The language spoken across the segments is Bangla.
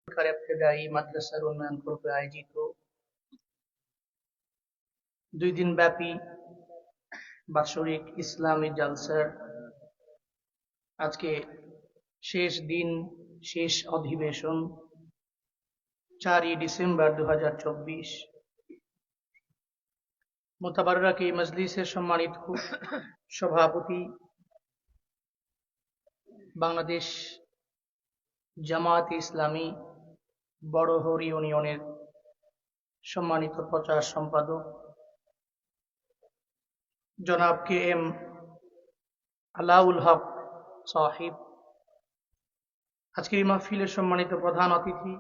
ইবতেদায়ী মাদ্রাসার উন্নয়ন গ্রুপে আয়োজিত 2 দিন ব্যাপী বাৎসরিক ইসলামী জালসার আজকে শেষ দিন, শেষ অধিবেশন 4 ডিসেম্বর 2024। মোতাবাররাক এই মজলিসের সম্মানিত সভাপতি, বাংলাদেশ জামায়াত ইসলামী বড়হর ইউনিয়নের সম্মানিত প্রচার সম্পাদক জনাব কে এম আলাউল হক সাহিব, আজকের এই মাহফিলের সম্মানিত প্রধান অতিথি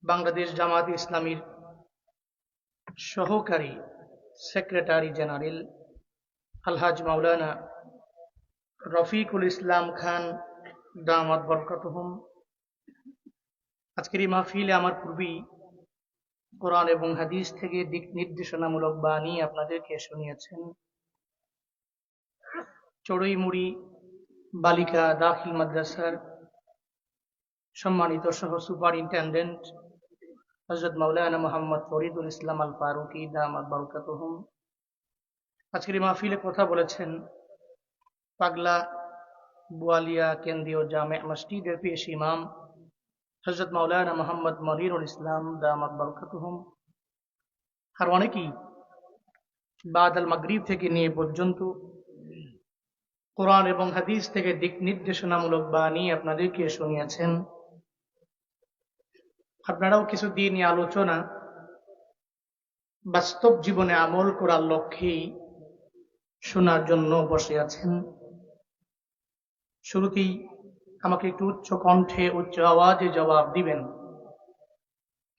বাংলাদেশ জামায়াত ইসলামীর সহকারী সেক্রেটারি জেনারেল আলহাজ মাওলানা রফিকুল ইসলাম খান দামাত বরকাতুহুম। আজকের এই মাহফিলে আমার পূর্বেই কোরআন এবং হাদিস থেকে দিক নির্দেশনামূলক বাণী আপনাদেরকে শুনিয়েছেন। চড়ুইমুড়ি বালিকা দাখিল মাদ্রাসার সম্মানিত সহ সুপারিনটেন্ডেন্ট হযরত মাওলানা মোহাম্মদ ফরিদুল ইসলাম আল ফারুকি দামাত বরকাতুহুম আজকের এই মাহফিলে কথা বলেছেন পাগলা বোয়ালিয়া কেন্দ্রীয় জামে মসজিদের পেশ ইমাম হযরত মাওলানা মোহাম্মদ মনিরুল ইসলাম দামাত বরকাতুহুম। আর অনেকেই বাদাল মাগরিব থেকে নিয়ে পর্যন্ত কোরআন এবং হাদিস থেকে দিক নির্দেশনামূলক বাণী আপনাদেরকে শুনিয়েছেন। আপনারাও কিছু দিন আলোচনা বাস্তব জীবনে আমল করার লক্ষ্যেই শোনার জন্য বসে আছেন। শুরুতেই আমাকে একটু উচ্চ কণ্ঠে উচ্চ আওয়াজে জবাব দিবেন,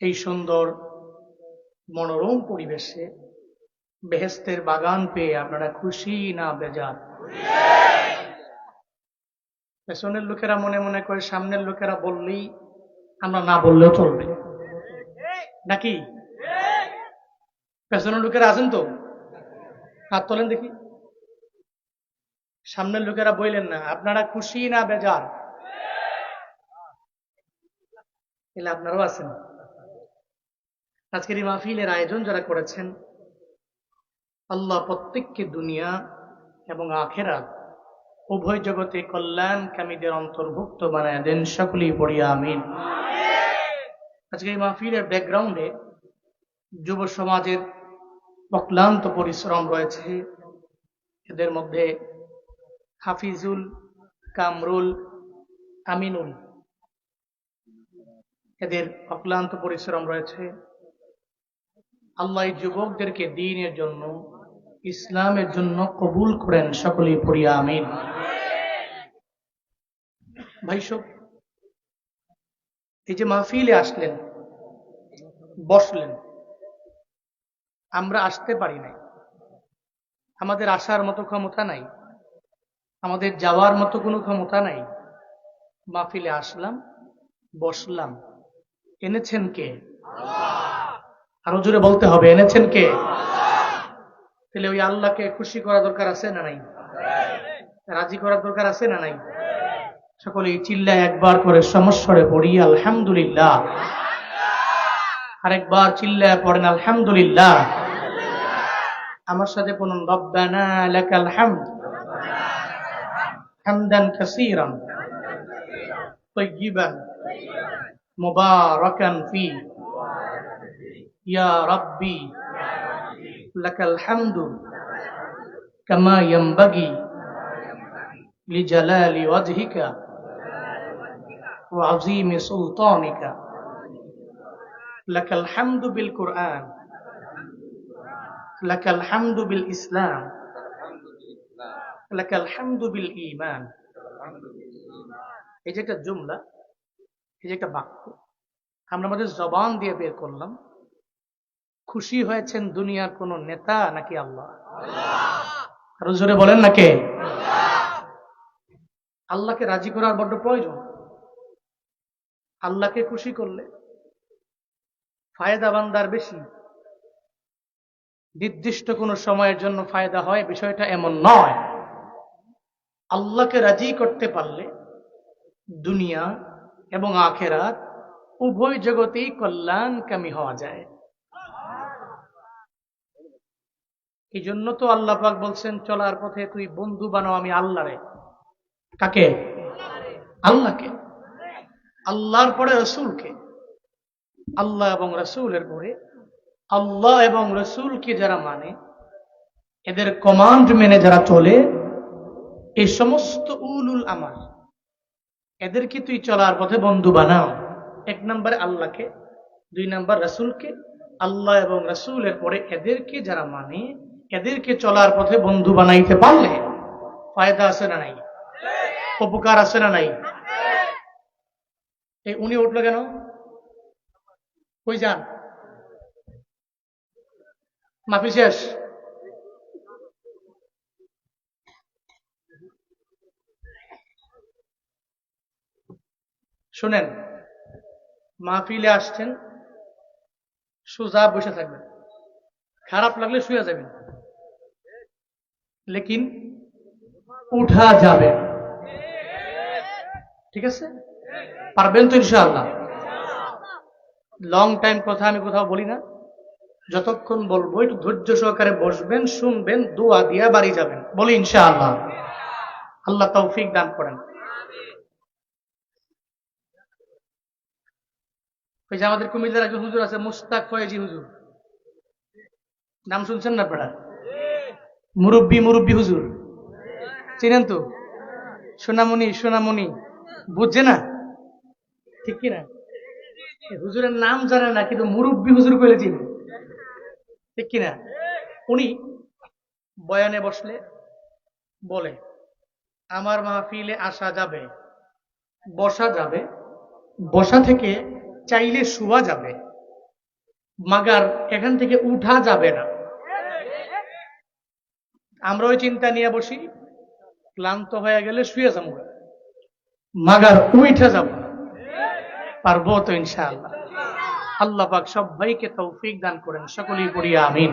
এই সুন্দর মনোরম পরিবেশে বেহেশতের বাগান পেয়ে আপনারা খুশি না বেজার? পেছনের লোকেরা মনে মনে করে সামনের লোকেরা বললেই আমরা না বললেও চলবে নাকি? পেছনের লোকেরা আছেন তো? হাত তোলেন দেখি। সামনের লোকেরা বললেন না, আপনারা খুশি না বেজার? এলে আপনারাও আছেন। আজকের এই মাহফিলের আয়োজন যারা করেছেন, আল্লাহ প্রত্যেককে দুনিয়া এবং আখিরাত উভয় জগতে কল্যাণকামীদের অন্তর্ভুক্ত বানায় দেন। সকলেই পড়ি আমিন। আজকে এই মাহফিলের ব্যাকগ্রাউন্ডে যুব সমাজের অক্লান্ত পরিশ্রম রয়েছে। এদের মধ্যে হাফিজুল, কামরুল, আমিনুল, এদের অক্লান্ত পরিশ্রম রয়েছে। আল্লাহ এই যুবকদেরকে দ্বীনের জন্য, ইসলামের জন্য কবুল করেন। সকলেই পড়ি আমিন। ভাই সব, এই যে মাহফিলে আসলেন, বসলেন, আমরা আসতে পারি নাই, আমাদের আসার মতো ক্ষমতা নাই, আমাদের যাওয়ার মতো কোনো ক্ষমতা নাই। মাহফিলে আসলাম, বসলাম, এনেছেন কে? আরো জোরে বলতে হবে, এনেছেন কে? তাহলে ওই আল্লাহকে খুশি করা দরকার আছে না নাই? রাজি করার দরকার আছে না নাই? সকলেই চিল্লায় একবার করে সমস্বরে পড়ি আলহামদুলিল্লাহ। আরেকবার চিল্লায় পড়েন আলহামদুলিল্লাহ। আমার সাথে বলুন রব্বানা লাকাল হামদ হামদান কাসীরান তাইয়িবান মুবারাকান ফি ইয়া রাব্বি লাকাল হামদু কামা ইয়ানবাগি লিজালালি ওয়াজহিকা ওয়া আযীমি সুলতানিকা লাকাল হামদু বিল কুরআন লাকাল হামদু বিল ইসলাম লাকাল হামদু বিল ঈমান। এই যে একটা জুমলা, এই যে একটা বাক্য আমরা আমাদের জবান দিয়ে বের করলাম। খুশি হয়েছেন দুনিয়ার কোন নেতা নাকি আল্লাহ? আরো জোরে বলেন না কে? আল্লাহকে রাজি করার বড্ড প্রয়োজন। আল্লাহকে খুশি করলে ফায়দা বান্দার বেশি। নির্দিষ্ট কোন সময়ের জন্য ফায়দা হয়, বিষয়টা এমন নয়। আল্লাহকে রাজি করতে পারলে দুনিয়া এবং আখেরাত উভয় জগতেই কল্যাণকামী হওয়া যায়। এই জন্য তো আল্লাহ পাক বলছেন, চলার পথে তুই বন্ধু বানাও আমি আল্লাহরে। কাকে? আল্লাহকে। আল্লাহর পরে রসুলকে। আল্লাহ এবং রসুলের পরে আল্লাহ এবং রসুলকে যারা মানে, এদের কমান্ড মেনে যারা চলে, এই সমস্ত উলুল আমার, এদেরকে তুই চলার পথে বন্ধু বানাও। এক নম্বরে আল্লাহকে, দুই নম্বর রসুলকে। আল্লাহ এবং রসুলের পরে এদেরকে যারা মানে, এদেরকে চলার পথে বন্ধু বানাইতে পারলে ফায়দা আছে না নাই? উপকার আছে না নাই? এই উনি উঠলো কেন? কই যান? মাহফিল শেষ? শুনেন, মাহফিলে আসছেন, সোজা বসে থাকবেন, খারাপ লাগলে শুয়ে যাবেন, লেকিন উঠা যাবে। ঠিক আছে? পারবেন তো ইনশাআল্লাহ? লং টাইম কথা আমি কোথাও বলি না, যতক্ষণ বলবো একটু ধৈর্য সহকারে বসবেন, শুনবেন, দোয়া দিয়া বাড়ি যাবেন। বলি ইনশাআল্লাহ। আল্লাহ তৌফিক দান করেন। ওই যে আমাদের কুমিল্লার একজন হুজুর আছে, মুস্তাক ফয়েজি হুজুর, নাম শুনছেন না আপনারা? মুরব্বী মুরব্বী হুজুর, চিনেন তো? সোনামণি সোনামণি, বুঝছে না? ঠিক কিনা? হুজুরের নাম জানে না, কিন্তু মুরব্বী হুজুর কইলে চিনি। ঠিক কিনা? উনি বয়ানে বসলে বলে, আমার মাহফিলে আসা যাবে, বসা যাবে, বসা থেকে চাইলে শোয়া যাবে, মাগার এখান থেকে উঠা যাবে না। আমরা ওই চিন্তা নিয়ে বসি, ক্লান্ত হয়ে গেলে শুয়ে যাবো, মাগার উঠা যাব। পারবো তো ইনশাআল্লাহ? আল্লাহ পাক সবাইকে তৌফিক দান করেন, সকলেই পড়ি আমিন।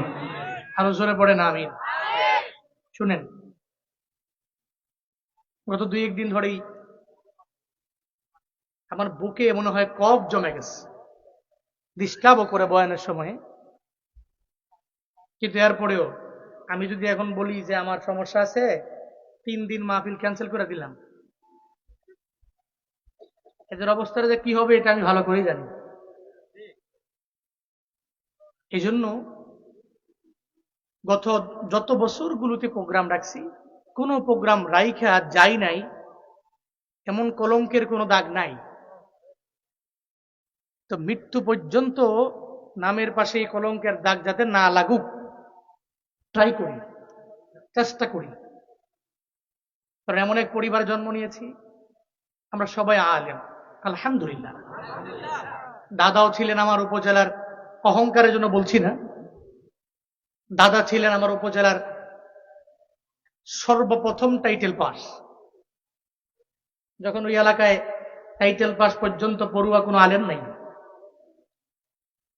আরো জোরে পড়েন আমিন। শুনেন, গত 2-1 দিন ধরেই আমার বুকে মনে হয় কফ জমে গেছে, ডিস্টার্বও করে বয়ানের সময়। কিন্তু এরপরেও আমি যদি এখন বলি যে আমার সমস্যা আছে, 3 দিন মাহফিল ক্যান্সেল করে দিলাম, এদের অবস্থাটা যে কি হবে এটা আমি ভালো করেই জানি। এই জন্য গত যত বছরগুলোতে প্রোগ্রাম রাখছি, কোনো প্রোগ্রাম রাইখা যাই নাই, এমন কলঙ্কের কোনো দাগ নাই। তো মৃত্যু পর্যন্ত নামের পাশে এই কলঙ্কের দাগ যাতে না লাগুক ট্রাই করি, চেষ্টা করি। কারণ এমন এক পরিবার জন্ম নিয়েছি, আমরা সবাই আলেম আলহামদুলিল্লাহ। দাদাও ছিলেন আমার উপজেলার, অহংকারের জন্য বলছি না, দাদা ছিলেন আমার উপজেলার সর্বপ্রথম টাইটেল পাস। যখন ওই এলাকায় টাইটেল পাস পর্যন্ত পড়ুয়া কোনো আলেম নাই।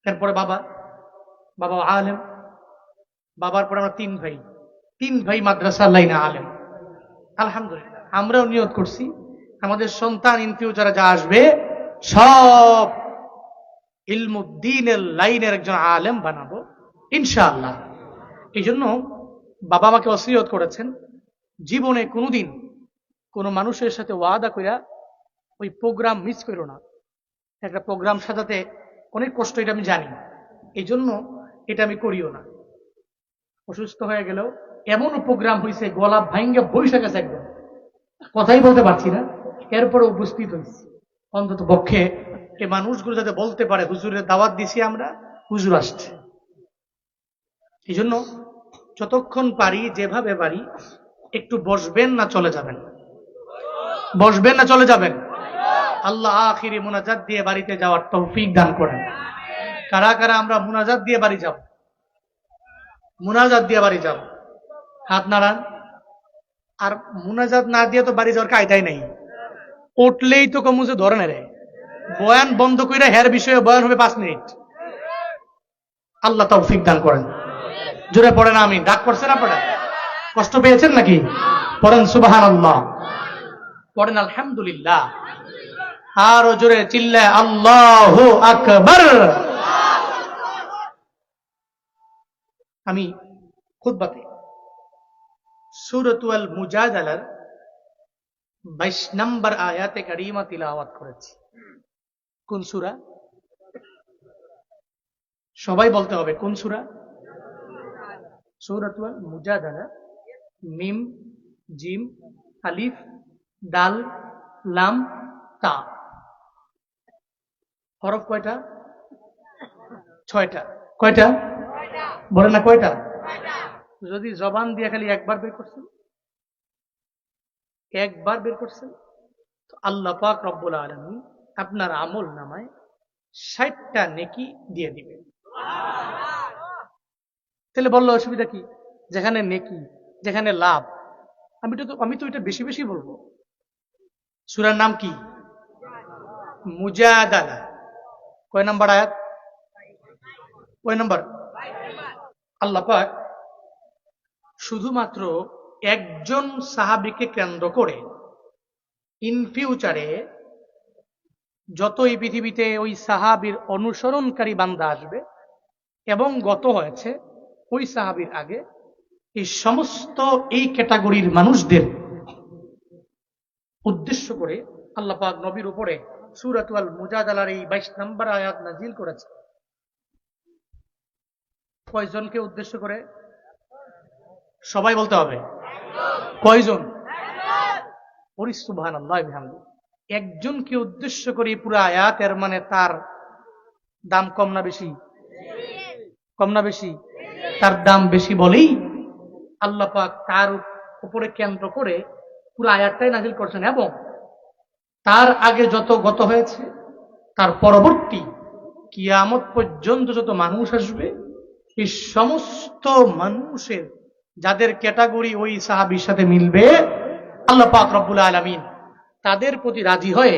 এরপরে বাবা আলেম, বাবার পরে আমরা 3 ভাই মাদ্রাসার লাইনে আলেম আলহামদুলিল্লাহ। আমরাও নিয়ত করছি আমাদের সন্তান ইন ফিউচারে যা আসবে সব ইলমুদ্দিনের লাইনের একজন আলেম বানাবো ইনশাআল্লাহ। এই জন্য বাবা আমাকে ওসিয়ত করেছেন, জীবনে কোনোদিন কোনো মানুষের সাথে ওয়াদা কইরা ওই প্রোগ্রাম মিস করো না। একটা প্রোগ্রাম সাজাতে অনেক কষ্ট, এটা আমি জানি, এই জন্য এটা আমি করিও না। অসুস্থ হয়ে গেলেও এমনও প্রোগ্রাম হয়েছে গলা ভাঙ্গে বৈশা গেছে, একদম কথাই বলতে পারছি না, এরপরে উপস্থিত হয়েছি। অন্তত পক্ষে এই মানুষগুলো যাতে বলতে পারে হুজুরের দাওয়াত দিছি আমরা, হুজুর আসছে। এই জন্য যতক্ষণ পারি, যেভাবে পারি, একটু বসবেন না চলে যাবেন, বসবেন না চলে যাবেন। আল্লাহ আখিরি মুনাজাত দিয়ে বাড়িতে যাওয়ার তৌফিক দান করেন। কারা কারা আমরা মুনাজাত দিয়ে বাড়ি যাব? মুনাজাত দিয়ে বাড়ি যাব, হাত নাড়ান। আর মুনাজাত না দিয়ে তো বাড়ি যাওয়ার কায়দাই নাই। উঠলেই তো কমুজে ধরে নেয়, বয়ান বন্ধ করে হের বিষয়ে বয়ান হবে 5 মিনিট। আল্লাহ তৌফিক দান করেন। জোরে পড়েন আমিন। ডাক করছেন আপনারা? কষ্ট পেয়েছেন নাকি? পড়েন সুবহানাল্লাহ, পড়েন আলহামদুলিল্লাহ। আরো জোরে চিল্লায় আল্লাহু আকবার। আমি খুতবাতে সূরাতুল মুজাদালার 22 নম্বর আয়াতে কারিমা তিলাওয়াত করেছি। কোন সূরা? সবাই বলতে হবে কোন সূরা? সূরাতুল মুজাদালা। মিম, জিম, আলিফ, দাল, লাম, তা। হরফ কয়টা? 6টা। কয়টা? বলে না কয়টা? যদি জবান দিয়ে খালি একবার বের করছেন, একবার বের করছেন, তো আল্লাহ পাক রব্বুল আলামিন আপনার আমল নামায় 60টা নেকি দিয়ে দিবেন। তাহলে বললো অসুবিধা কি? যেখানে নেকি, যেখানে লাভ, আমি তো এটা বেশি বেশি বলবো। সূরার নাম কি? মুজাদালা। কয় নাম্বার আয়াত? কয় নাম্বার? আল্লাহ পাক শুধুমাত্র একজন সাহাবীকে কেন্দ্র করে ইন ফিউচারে যতই পৃথিবীতে ওই সাহাবীর অনুসরণকারী বান্দা আসবে এবং গত হয়েছে ওই সাহাবীর আগে, এই সমস্ত এই ক্যাটাগরির মানুষদের উদ্দেশ্য করে আল্লাহ পাক নবীর উপরে সূরাতুল মুজাদালার এই 22 নম্বর আয়াত নাজিল করেছে। কয়জনকে উদ্দেশ্য করে? সবাই বলতে হবে। কয়জন? সুবহানাল্লাহ বিহামদি। একজনকে উদ্দেশ্য করে পুরো আয়াত, এর মানে তার দাম কম না বেশি? কম না বেশি? তার দাম বেশি বলেই আল্লাহ পাক তার উপরে কেন্দ্র করে পুরো আয়াতটাই নাজিল করছেন। এবং তার আগে যত গত হয়েছে, তার পরবর্তী কিয়ামত পর্যন্ত যত মানুষ আসবে, এই সমস্ত মানুষের যাদের ক্যাটাগরি ওই সাহাবীর সাথে মিলবে, আল্লাহ পাক রব্বুল আলামিন তাদের প্রতি রাজি হয়ে,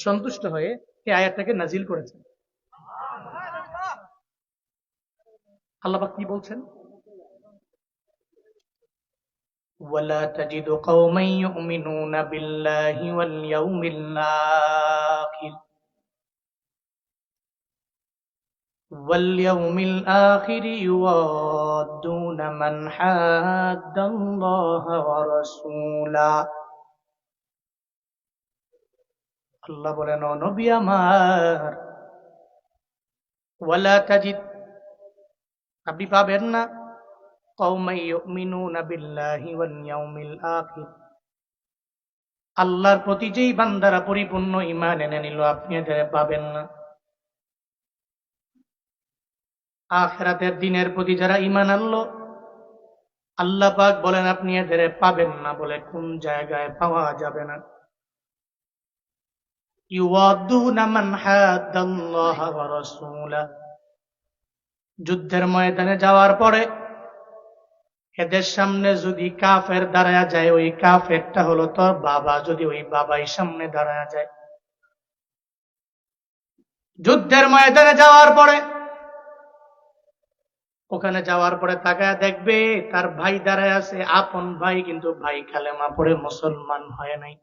সন্তুষ্ট হয়ে এই আয়াতটাকে নাজিল করেছেন। আল্লাহ পাক কি বলছেন? ওয়ালা তাজিদু কওমান ইউমিনুনা বিল্লাহি ওয়াল ইয়াউমিল আখির واليوم الآخر يوادون من حاد الله ورسوله। আল্লাহ বলেন, ও নবী আমার, ওয়ালা তাজিদ, আপনি পাবেন না, কওমান ইউমিনুনা বিল্লাহি ওয়াল ইয়াউমিল আখির, আল্লাহর প্রতি যেই বান্দারা পরিপূর্ণ ঈমান এনে নিল, আপনি এদের পাবেন না। আখিরাতের দিনের প্রতি যারা ঈমান আনলো, আল্লাহ পাক বলেন আপনি এদের পাবেন না। বলে কোন জায়গায় পাওয়া যাবে না? ইউয়াদুনা মান হাদাল্লাহ ওয়া রাসূলা, যুদ্ধের ময়দানে যাওয়ার পরে এদের সামনে যদি কাফের দাঁড়ায়া যায়, ওই কাফেরটা হলো তোর বাবা, যদি ওই বাবাই সামনে দাঁড়ায়া যায়, যুদ্ধের ময়দানে যাওয়ার পরে, ওখানে যাওয়ার পরে তাকায়া দেখবে তার ভাই দাঁড়ায় আছে, আপন ভাই, কিন্তু ভাই কালেমা পড়ে মুসলমান হয় নাই।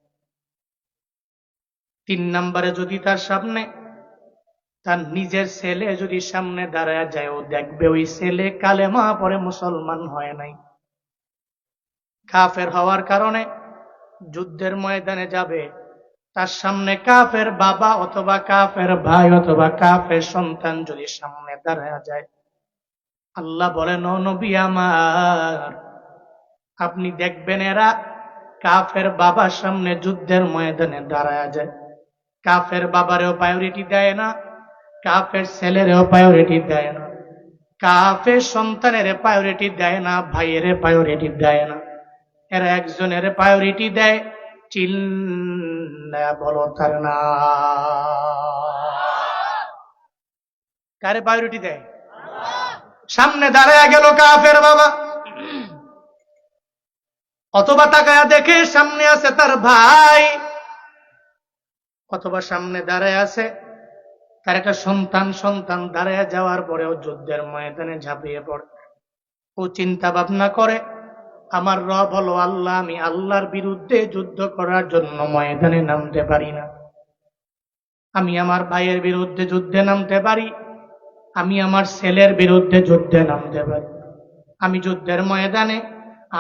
3 নম্বরে যদি তার সামনে তার নিজের ছেলে যদি সামনে দাঁড়ায় যায়, ও দেখবে ওই ছেলে কালেমা পড়ে মুসলমান হয় নাই। কাফের হওয়ার কারণে যুদ্ধের ময়দানে যাবে, তার সামনে কাফের বাবা অথবা কাফের ভাই অথবা কাফের সন্তান যদি সামনে দাঁড়ায় যায়, আল্লাহ বলেন, ও নবী আমার, আপনি দেখবেন এরা কাফের বাবার সামনে যুদ্ধের ময়দানে দাঁড়ায় যায়, কাফের বাবারেও প্রায়োরিটি দেয় না, কাফের ছেলেরেও প্রায়োরিটি দেয় না, কাফের সন্তানের প্রায়োরিটি দেয় না, ভাইয়ের প্রায়োরিটি দেয় না, এরা একজনের প্রায়োরিটি দেয়, চিল্লায়া বলো তার না। কারে প্রায়োরিটি দেয়? সামনে দাঁড়ায় গেল কাফের বাবা, অথবা তাকায়া দেখে সামনে আছে তার ভাই, অথবা সামনে দাঁড়ায় আছে তার একটা সন্তান দাঁড়ায় যাওয়ার পরেও যুদ্ধের ময়দানে ঝাঁপিয়ে পড়ে। ও চিন্তা ভাবনা করে, আমার রব হলো আল্লাহ, আমি আল্লাহর বিরুদ্ধে যুদ্ধ করার জন্য ময়দানে নামতে পারি না। আমি আমার ভাইয়ের বিরুদ্ধে যুদ্ধে নামতে পারি, আমি আমার ছেলের বিরুদ্ধে যুদ্ধে নামতে পারি। আমি যুদ্ধের ময়দানে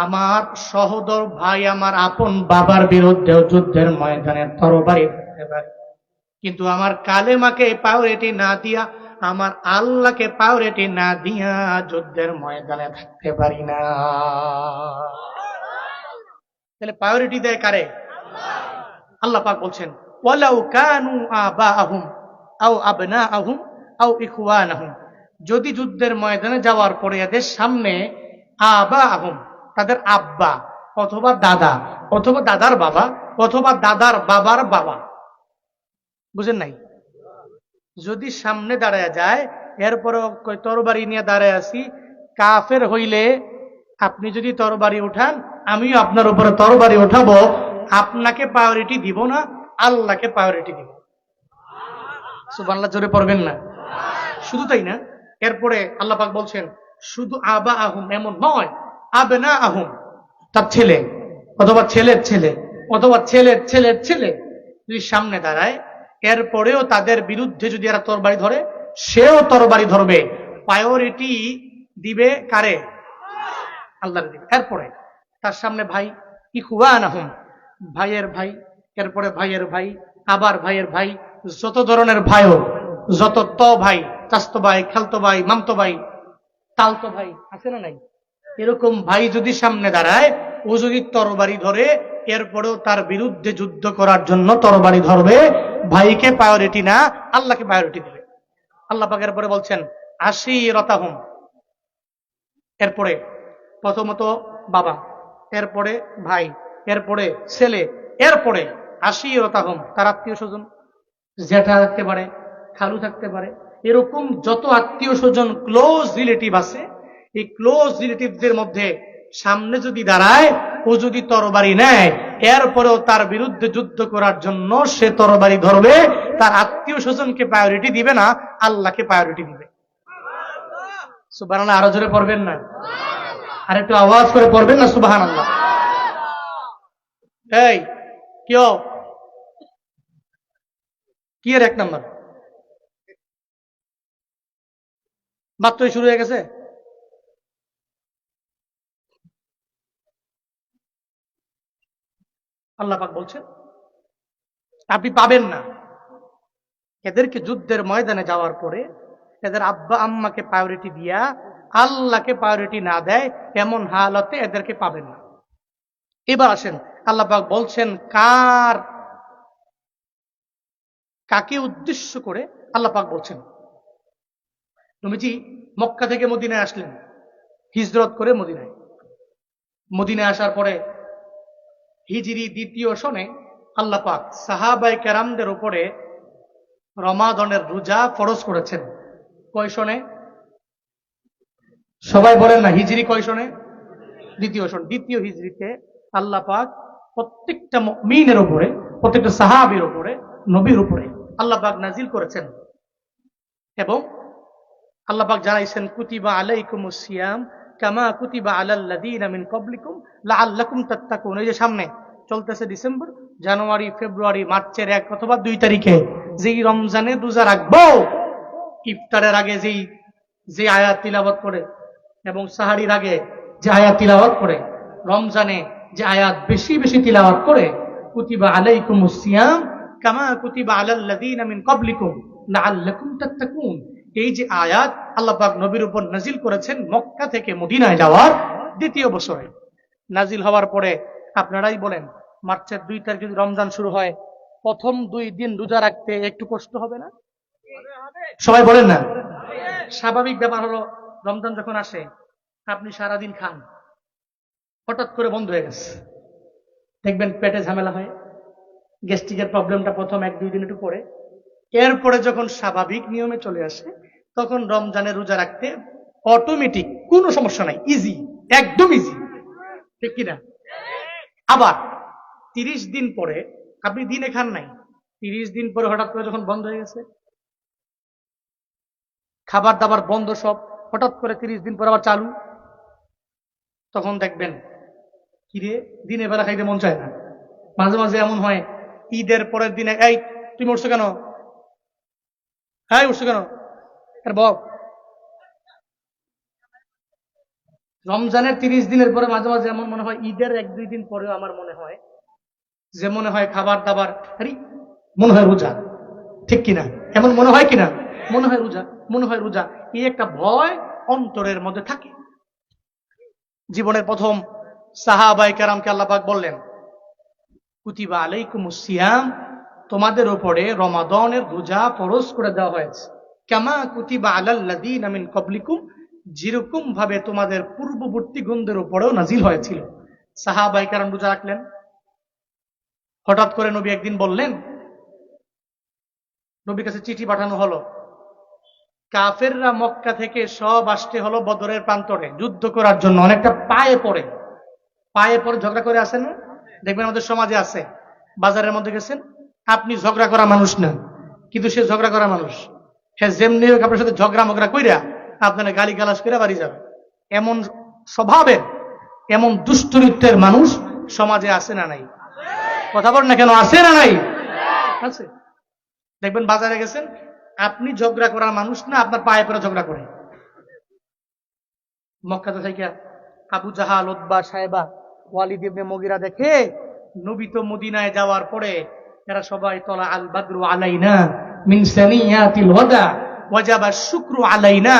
আমার সহোদর ভাই, আমার আপন বাবার বিরুদ্ধেও যুদ্ধের ময়দানে তরবারি ধরতে পারি। কিন্তু আমার কালেমাকে প্রায়োরিটি না দিয়া, আমার আল্লাহকে প্রায়োরিটি না দিয়া যুদ্ধের ময়দানে থাকতে পারি না। তাহলে প্রায়োরিটি দেয় কারে? আল্লাহ পাক বলছেন, ওয়ালাউ কানু আবাআহুম আও আবনাআহুম আও ইখওয়ানাহুম, যদি যুদ্ধের ময়দানে যাওয়ার পরে এদের সামনে আবাআহুম, তাদের আব্বা অথবা দাদা অথবা দাদার বাবা অথবা দাদার বাবার বাবা, বুঝেন নাই, যদি সামনে দাঁড়ায় যায়, এরপরে তরবারি নিয়ে দাঁড়ায় আছি, কাফের হইলে আপনি যদি তরবারি উঠান, আমিও আপনার উপরে তরবারি উঠাবো, আপনাকে প্রায়োরিটি দিব না, আল্লাহকে প্রায়োরিটি দিব। সুবহানাল্লাহ, জোরে পড়বেন না? শুধু তাই না, এরপরে আল্লাহ পাক বলছেন শুধু আবা আহুম এমন নয়, আবনা আহুম, তার ছেলে অথবা ছেলের ছেলে অথবা ছেলের ছেলের ছেলে যদি সামনে দাঁড়ায়, এরপরেও তাদের বিরুদ্ধে যদি এরা তরবারি ধরে, সেও তরবারি ধরবে। প্রায়োরিটি দিবে কারে? আল্লাহর দিবে। এরপরে তার সামনে ভাই, ইখওয়ানাহুম, ভাইয়ের ভাই, এরপরে ভাইয়ের ভাই, আবার ভাইয়ের ভাই, যত ধরনের ভাইও, যত ভাই, চাস্তো ভাই, খালতো ভাই, মামতো ভাই, তালতো ভাই আছে না নাই, এরকম ভাই যদি সামনে দাঁড়ায়, ও যদি তরবারি ধরে, এরপরেও তার বিরুদ্ধে যুদ্ধ করার জন্য তরবারি ধরবে। ভাইকে প্রায়োরিটি না, আল্লাহকে প্রায়োরিটি দিবে। আল্লাহ পাক এরপরে বলছেন আশিরাতাহুম, এরপরে প্রথমত বাবা, এরপরে ভাই, এরপরে ছেলে, এরপরে আশিরাতাহুম, তার আত্মীয় স্বজন, জ্যাঠা থাকতে পারে, খালু থাকতে পারে, এরকম যত আত্মীয় স্বজন ক্লোজ রিলেটিভ আছে, এই ক্লোজ রিলেটিভদের মধ্যে সামনে যদি দাঁড়ায়, ও যদি তরবারি নেয়, এরপরেও তার বিরুদ্ধে যুদ্ধ করার জন্য সে তরবারি ধরবে। তার আত্মীয় স্বজনকে প্রায়োরিটি দিবে না, আল্লাহকে প্রায়োরিটি দিবে। সুবহানাল্লাহ, আরো জোরে পড়বেন না? আর একটু আওয়াজ করে পড়বেন না সুবহানাল্লাহ? এই কেউ কি এর 1 নম্বর মাত্রই শুরু হয়ে গেছে। আল্লাহ পাক বলছেন আপনি পাবেন না এদেরকে যুদ্ধের ময়দানে যাওয়ার পরে এদের আব্বা আম্মাকে প্রায়োরিটি দিয়া আল্লাহকে প্রায়োরিটি না দেয়, এমন হালতে এদেরকে পাবেন না। এবার আসেন, আল্লাহ পাক বলছেন কাকে উদ্দেশ্য করে আল্লাহ পাক বলছেন। নবীজি মক্কা থেকে মদিনায় আসলেন, হিজরত করে মদিনায় আসার পরে হিজরি 2য় সনে আল্লাহ পাক সাহাবায়ে কেরামদের উপরে রমাদানের রোজা ফরজ করেছেন। কয় সনে? সবাই বলেন না, হিজরি কয় সনে? 2য় সন। 2য় হিজরিতে আল্লাহ পাক প্রত্যেকটা মুমিনের উপরে, প্রত্যেকটা সাহাবীর উপরে, নবীর উপরে আল্লাহ পাক নাজিল করেছেন। এবং আল্লাহ পাক জানাইছেন কুতিবা আলাইকুমুস সিয়াম কামা কুতিবা আলাল লাযীনা মিন ক্বাবলিকুম লাআল্লাকুম তাত্তাকুন। এই যে সামনে চলতেছে ডিসেম্বর, জানুয়ারি, ফেব্রুয়ারি, মার্চের 1 অথবা 2 তারিখে যেই রমজানে রোজা রাখবো, ইফতারের আগে যে আয়াত তিলাওয়াত করে এবং সাহারির আগে যে আয়াত তিলাওয়াত করে, রমজানে যে আয়াত বেশি বেশি তিলাওয়াত করে, কুতিবা আলাইকুমুস সিয়াম কামা কুতিবা আলাল লাযীনা মিন ক্বাবলিকুম লাআল্লাকুম তাত্তাকুন। এই যে আয়াত আল্লাহ পাক নবীর উপর নাজিল করেছেন মক্কা থেকে মদিনায় যাওয়ার 2য় বছরে। নাজিল হওয়ার পরে আপনারাই বলেন, মার্চের 2 তারিখ যদি রমজান শুরু হয়, প্রথম 2 দিন রোজা রাখতে একটু কষ্ট হবে না? সবাই বলেন না? স্বাভাবিক ব্যাপার হলো, রমজান যখন আসে আপনি সারাদিন খান, হঠাৎ করে বন্ধ হয়ে গেছে, দেখবেন পেটে ঝামেলা হয়, গ্যাস্ট্রিকের প্রবলেমটা প্রথম 1-2 দিন একটু পরে, এরপরে যখন স্বাভাবিক নিয়মে চলে আসে, তখন রমজানে রোজা রাখতে অটোমেটিক, কোনো সমস্যা নাই, ইজি, একদম ইজি, ঠিক কিনা? আবার 30 দিন পরে আপনি দিনে খান নাই, 30 দিন পরে হঠাৎ করে যখন বন্ধ হয়ে গেছে, খাবার দাবার বন্ধ সব, হঠাৎ করে 30 দিন পর আবার চালু, তখন দেখবেন কিরে দিনে বেলা খাইতে মন চায় না। মাঝে মাঝে এমন হয়, ঈদের পরের দিনে এই তুমি উঠছো কেন, হ্যাঁ উঠছো কেন? বল। রমজানের 30 দিনের পরে মাঝে মাঝে এমন মনে হয়, ঈদের 1-2 দিন পরেও আমার মনে হয় যে মনে হয় খাবার দাবার, আরে মনে হয় রোজা, ঠিক কিনা? এমন মনে হয় কিনা? মনে হয় রোজা, মনে হয় রোজা, এই একটা ভয় অন্তরের মধ্যে থাকে। জীবনের প্রথম সাহাবায়ে কেরামকে আল্লাহ পাক বললেন, কুতিবা আলাইকুমুস সিয়াম, তোমাদের উপরে রমাদানের রোজা ফরজ করে দেওয়া হয়েছে। কামা কুতিবা আলাল্লাযীনা মিন ক্বাবলিকুম, যেরকম ভাবে তোমাদের পূর্ববর্তী গণদের উপরেও নাজিল হয়েছিল। সাহাবায়ে কেরাম রোজা রাখলেন। হঠাৎ করে নবী একদিন বললেন, নবীর কাছে চিঠি পাঠানো হলো, কাফেররা মক্কা থেকে সব আসতে হলো বদরের প্রান্তরে যুদ্ধ করার জন্য। অনেকটা পায়ে পড়ে ঝগড়া করে আসেন না? দেখবেন আমাদের সমাজে আছে, বাজারের মধ্যে গেছেন, আপনি ঝগড়া করা মানুষ না, কিন্তু সে ঝগড়া করা মানুষ। হ্যাঁ, যেমনি হোক আপনার সাথে ঝগড়া মগড়া কইরা আপনারা গালি গালাজ করে বাড়ি যাবে। এমন স্বভাবের, এমন দুষ্টরিত্বের মানুষ সমাজে আছে না নাই? কথা বল না কেন, আছে না নাই? আছে। দেখবেন বাজারে গেছেন, আপনি ঝগড়া করার মানুষ না, আপনার পায়ে পড়ে ঝগড়া করে। মক্কাতে থেকে আবু জাহাল, উতবা, সাইবা, ওয়ালিদ ইবনে মুগিরা দেখে নবী তো মদিনায় যাওয়ার পরে এরা সবাই তলা আল বাদরু আলাইনা মিন সানিয়াতিল ওয়াদা ওয়াজাবা শুকরু আলাইনা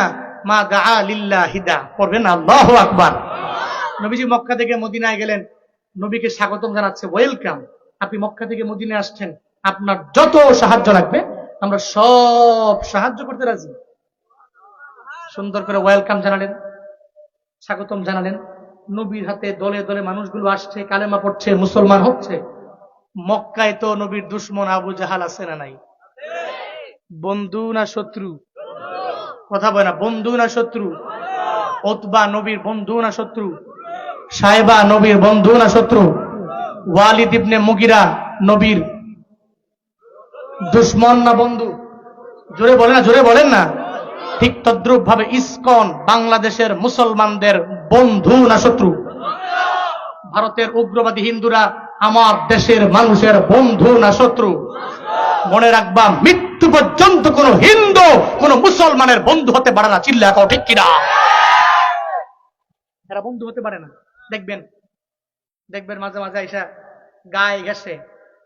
মা দাআ লিল্লাহিদা, পড়বেন আল্লাহু আকবার। নবীজি মক্কা থেকে মদিনায় গেলেন, নবীকে স্বাগতম জানাচ্ছে, ওয়েলকাম, আপনি মক্কা থেকে মদিনায় আসছেন, আপনার যত সাহায্য লাগবে আমরা সব সাহায্য করতে রাজি। সুন্দর করে ওয়েলকাম জানালেন, স্বাগতম জানালেন। নবীর হাতে দলে দলে মানুষগুলো আসছে, কালেমা পড়ছে, মুসলমান হচ্ছে। মক্কায় তো নবীর দুশ্মন আবু জাহাল আছে না নাই? বন্ধু না শত্রু? কথা বলে না, বন্ধু না শত্রু? উতবা নবীর বন্ধু না শত্রু? সাইবা নবীর বন্ধু না শত্রু? ওয়ালিদ ইবনে মুগিরা নবীর দুশ্মন না বন্ধু? জোরে বলেন না, জোরে বলেন না। ঠিক তদ্রুপ ভাবে ইসকন বাংলাদেশের মুসলমানদের বন্ধু না শত্রু? ভারতের উগ্রবাদী হিন্দুরা আমার দেশের মানুষের বন্ধু না শত্রু? মনে রাখবা, মৃত্যু পর্যন্ত কোন হিন্দু কোন মুসলমানের বন্ধু হতে পারে না। চিল্লা কও ঠিক কিনা? এরা বন্ধু হতে পারে না। দেখবেন দেখবেন মাঝে মাঝে আইসা গায়ে গেছে,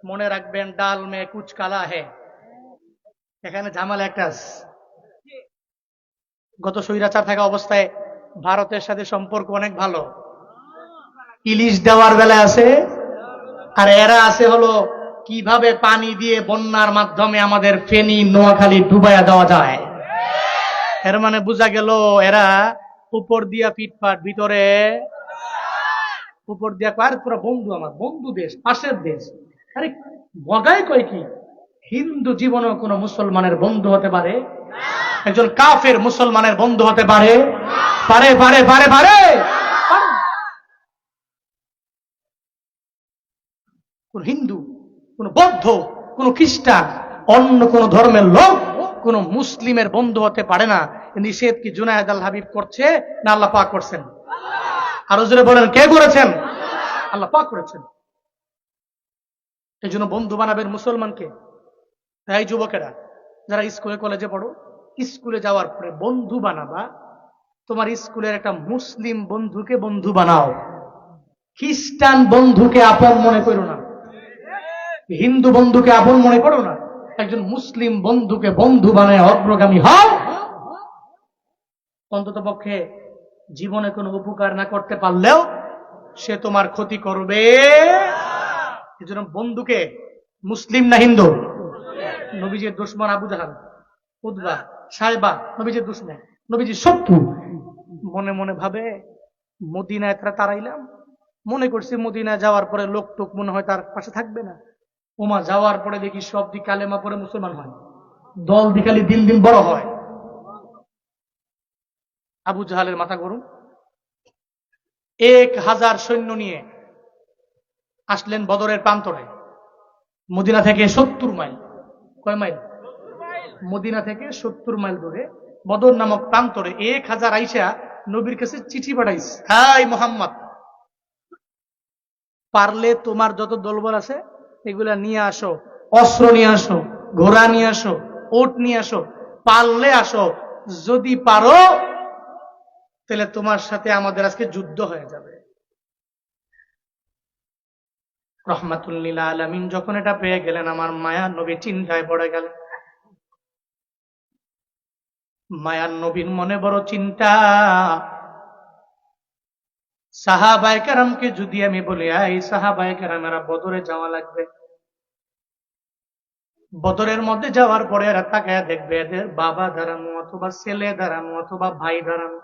মনে রাখবেন ডাল মে কুচ কালা হে, এখানে ঝামেলা একটা আছে। গত স্বৈরাচার থাকা অবস্থায় ভারতের সাথে সম্পর্ক অনেক ভালো, ইলিশ দেওয়ার বেলায় আছে। আর এরা আছে হলো কিভাবে পানি দিয়ে বন্যার মাধ্যমে আমাদের ফেনী নোয়াখালী ডুবাইয়া দেওয়া যায়। এর মানে বোঝা গেল এরা উপর দিয়া পিটপাট, ভিতরে উপর দিয়া কয় পুরো বন্ধু, আমার বন্ধু দেশ, পাশের দেশ। আরে মজাই কয় কি, হিন্দু জীবনেও কোন মুসলমানের বন্ধু হতে পারে? একজন কাফের মুসলমানের বন্ধু হতে পারে? পারে পারে পারে পারে। কোন হিন্দু, কোন বৌদ্ধ, কোন খ্রিস্টান, অন্য কোন ধর্মের লোক কোন মুসলিমের বন্ধু হতে পারে না। নিষেধ কি জুনায়েদ আল হাবিব করছে না আল্লাহ পাক করছেন? আরো জোরে বলেন, কে করেছেন? আল্লাহ পাক করেছেন। এই জন্য বন্ধু বানাবেন মুসলমানকে। তাই যুবকেরা যারা স্কুলে কলেজে পড়ো, স্কুলে যাওয়ার পরে বন্ধু বানাবা, তোমার স্কুলের একটা মুসলিম বন্ধুকে বন্ধু বানাও। খ্রিস্টান বন্ধুকে আপন মনে করো না, হিন্দু বন্ধুকে আপন মনে করো না। একজন মুসলিম বন্ধুকে বন্ধু বানায় অগ্রগামী হও। অন্তত পক্ষে জীবনে কোনো উপকার না করতে পারলেও সে তোমার ক্ষতি করবে। এজন্য বন্ধুকে, মুসলিম না হিন্দু? নবীজির দুশমন আবু জাহাল, উতবা, সাইবা নবীজির দুশমন, নবীজির শত্রু। মনে মনে ভাবে মদিনায় তারাইলাম, মনে করছি মদিনায় যাওয়ার পরে লোক টোক মনে হয় তার পাশে থাকবে না। ওমা যাওয়ার পরে দেখি সব দিক কালেমা পরে মুসলমান হয়, দল দিকালি দিন দিন বড় হয়। আবু জাহালের মাথা গরম। 1000 সৈন্য নিয়ে আসলেন বদরের প্রান্তরে। মদিনা থেকে 70 মাইল। কয় মাইল? মদিনা থেকে 70 মাইল দূরে বদর নামক প্রান্তরে 1000 আইসা নবীর কাছে চিঠি পাঠাইছে, হাই মোহাম্মদ, পারলে তোমার যত দলবল আছে এগুলা নিয়ে আসো, অস্ত্র নিয়ে আসো, ঘোড়া নিয়ে আসো, ওট নিয়ে আসো, পারলে আসো, যদি পারো তাহলে তোমার সাথে আমাদের আজকে যুদ্ধ হয়ে যাবে। রহমাতুল লিল আলামিন যখন এটা পেয়ে গেলেন, আমার মায়ার নবী চিন্তায় পড়ে গেলেন। মায়ার নবীর মনে বড় চিন্তা, সাহাবায়ে কেরামকে যদি আমি বলি, এই সাহাবায়ে কেরামেরা বদরে যাওয়া লাগবে, বদরের মধ্যে যাওয়ার পরে এরা তাকায় দেখবে এদের বাবা দাঁড়ানো অথবা ছেলে দাঁড়ানো অথবা ভাই দাঁড়ানো।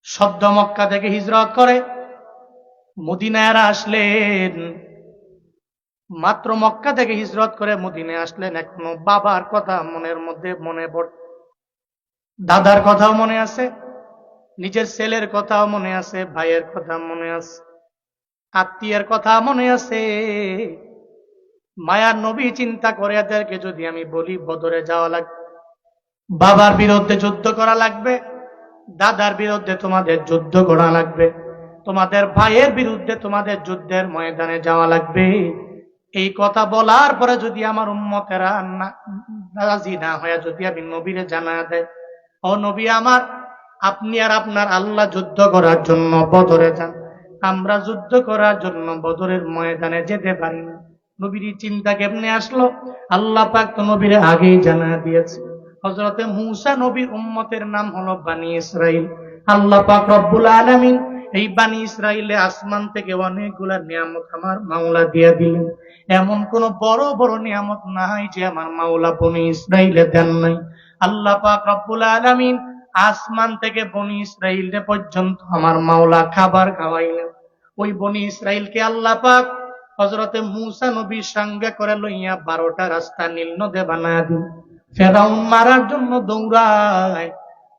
সদ্য মক্কা থেকে হিজরত করে মদিনায় আসলেন, মাত্র মক্কা থেকে হিজরত করে মদিনায় আসলেন, এখনো বাবার কথা মনের মধ্যে মনে পড়ে, দাদার কথাও মনে আছে, নিজের ছেলের কথাও মনে আছে, ভাইয়ের কথা মনে আছে, আত্মীয়ের কথা মনে আছে। মায়ার নবী চিন্তা করে এদেরকে যদি আমি বলি বদরে যাওয়া লাগবে, বাবার বিরুদ্ধে যুদ্ধ করা লাগবে, দাদার বিরুদ্ধে তোমাদের যুদ্ধ করা লাগবে, তোমাদের ভাইয়ের বিরুদ্ধে তোমাদের যুদ্ধের ময়দানে যাওয়া লাগবে, এই কথা বলার পরে যদি আমার উম্মতেরা রাজি না হয়ে যদি আমি নবীরে জানা দেয়, ও নবী আমার, আপনি আর আপনার আল্লাহ যুদ্ধ করার জন্য বদরে যান, আমরা যুদ্ধ করার জন্য বদরের ময়দানে যেতে পারি না। নবীর চিন্তা কেমনে আসলো? আল্লাহ পাক তো নবীরে আগেই জানা দিয়েছে। হযরতে মূসা নবীর উম্মতের নাম হলো বানি ইসরাইল। আল্লাহ পাক রব্বুল আলামিন এই বানি ইসরাইলে আসমান থেকে অনেকগুলা নিয়ামত আমার মাওলা দিয়ে দিলেন। এমন কোন বড় বড় নিয়ামত নাই যে আমার মাওলা বনি ইসরাইলে দেন নাই। আল্লাহ পাক রব্বুল আলামিন আসমান থেকে বনি ইসরাইল পর্যন্ত আমার মাওলা খাবার খাওয়াইলেন। ওই বনি ইসরাইলকে আল্লাহ পাক হযরতে মূসা নবীর সঙ্গে করে লইয়া 12টা রাস্তা নীল নদে বানায় দিন। ফেরাউন মারার জন্য দৌড়ায়,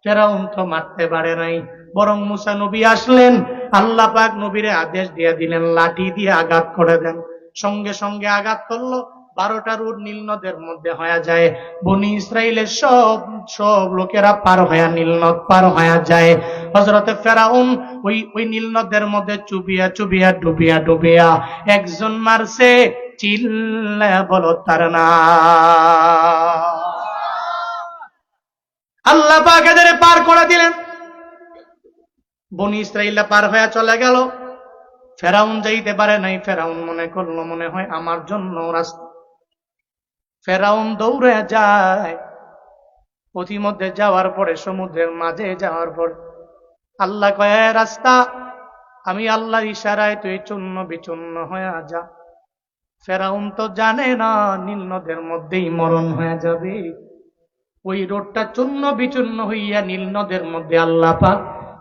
ফেরাউন তো মারতে পারে নাই, বরং মূসা নবী আসলেন, আল্লাহ পাক নবীরে আদেশ দিয়ে দিলেন লাঠি দিয়ে আঘাত করে দেন। সঙ্গে সঙ্গে আঘাত করলো, 12টা রুট নীল নদের মধ্যে হয়ে যায়। বনি ইসরাইলের সব সব লোকেরা পার হয়ে নীল নদ পার হয়ে যায়। হযরতে ফেরাউন ওই নীল নদের মধ্যে চুবিয়া চুবিয়া ডুবিয়া ডুবিয়া একজন মারছে, চিল্লায়া বলো তার না। আল্লাহ পাক এদের পার করে দিলেন। বনি ইসরাইলরা পার হয়ে চলে গেল, ফেরাউন যাইতে পারে নাই। ফেরাউন মনে করলো মনে হয় আমার জন্য রাস্তা। ফেরাউন দৌড়ে যায়, পথিমধ্যে যাওয়ার পরে সমুদ্রের মাঝে যাওয়ার পর আল্লাহ কয় রাস্তা, আমি আল্লাহর ইশারায় তুই চূর্ণ বিচূর্ণ হয়ে যা। ফেরাউন তো জানে না নীল নদের মধ্যেই মরণ হয়ে যাবে। ওই রোডটা চূর্ণ বিচূর্ণ হইয়া নীল নদের মধ্যে আল্লাহ পাক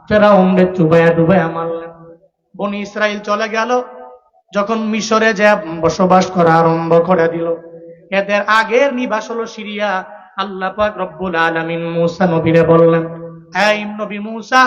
ফেরাউনকে চুবাইয়া ডুবাইয়া মারলেন। বনি ইসরাইল চলে গেল, যখন মিশরে যে বসবাস করা আরম্ভ করে দিল। এদের আগের নিবাস হলো সিরিয়া। আল্লাহ পাক রব্বুল আলামিন মূসা নবীরে বললেন, এই নবী মূসা,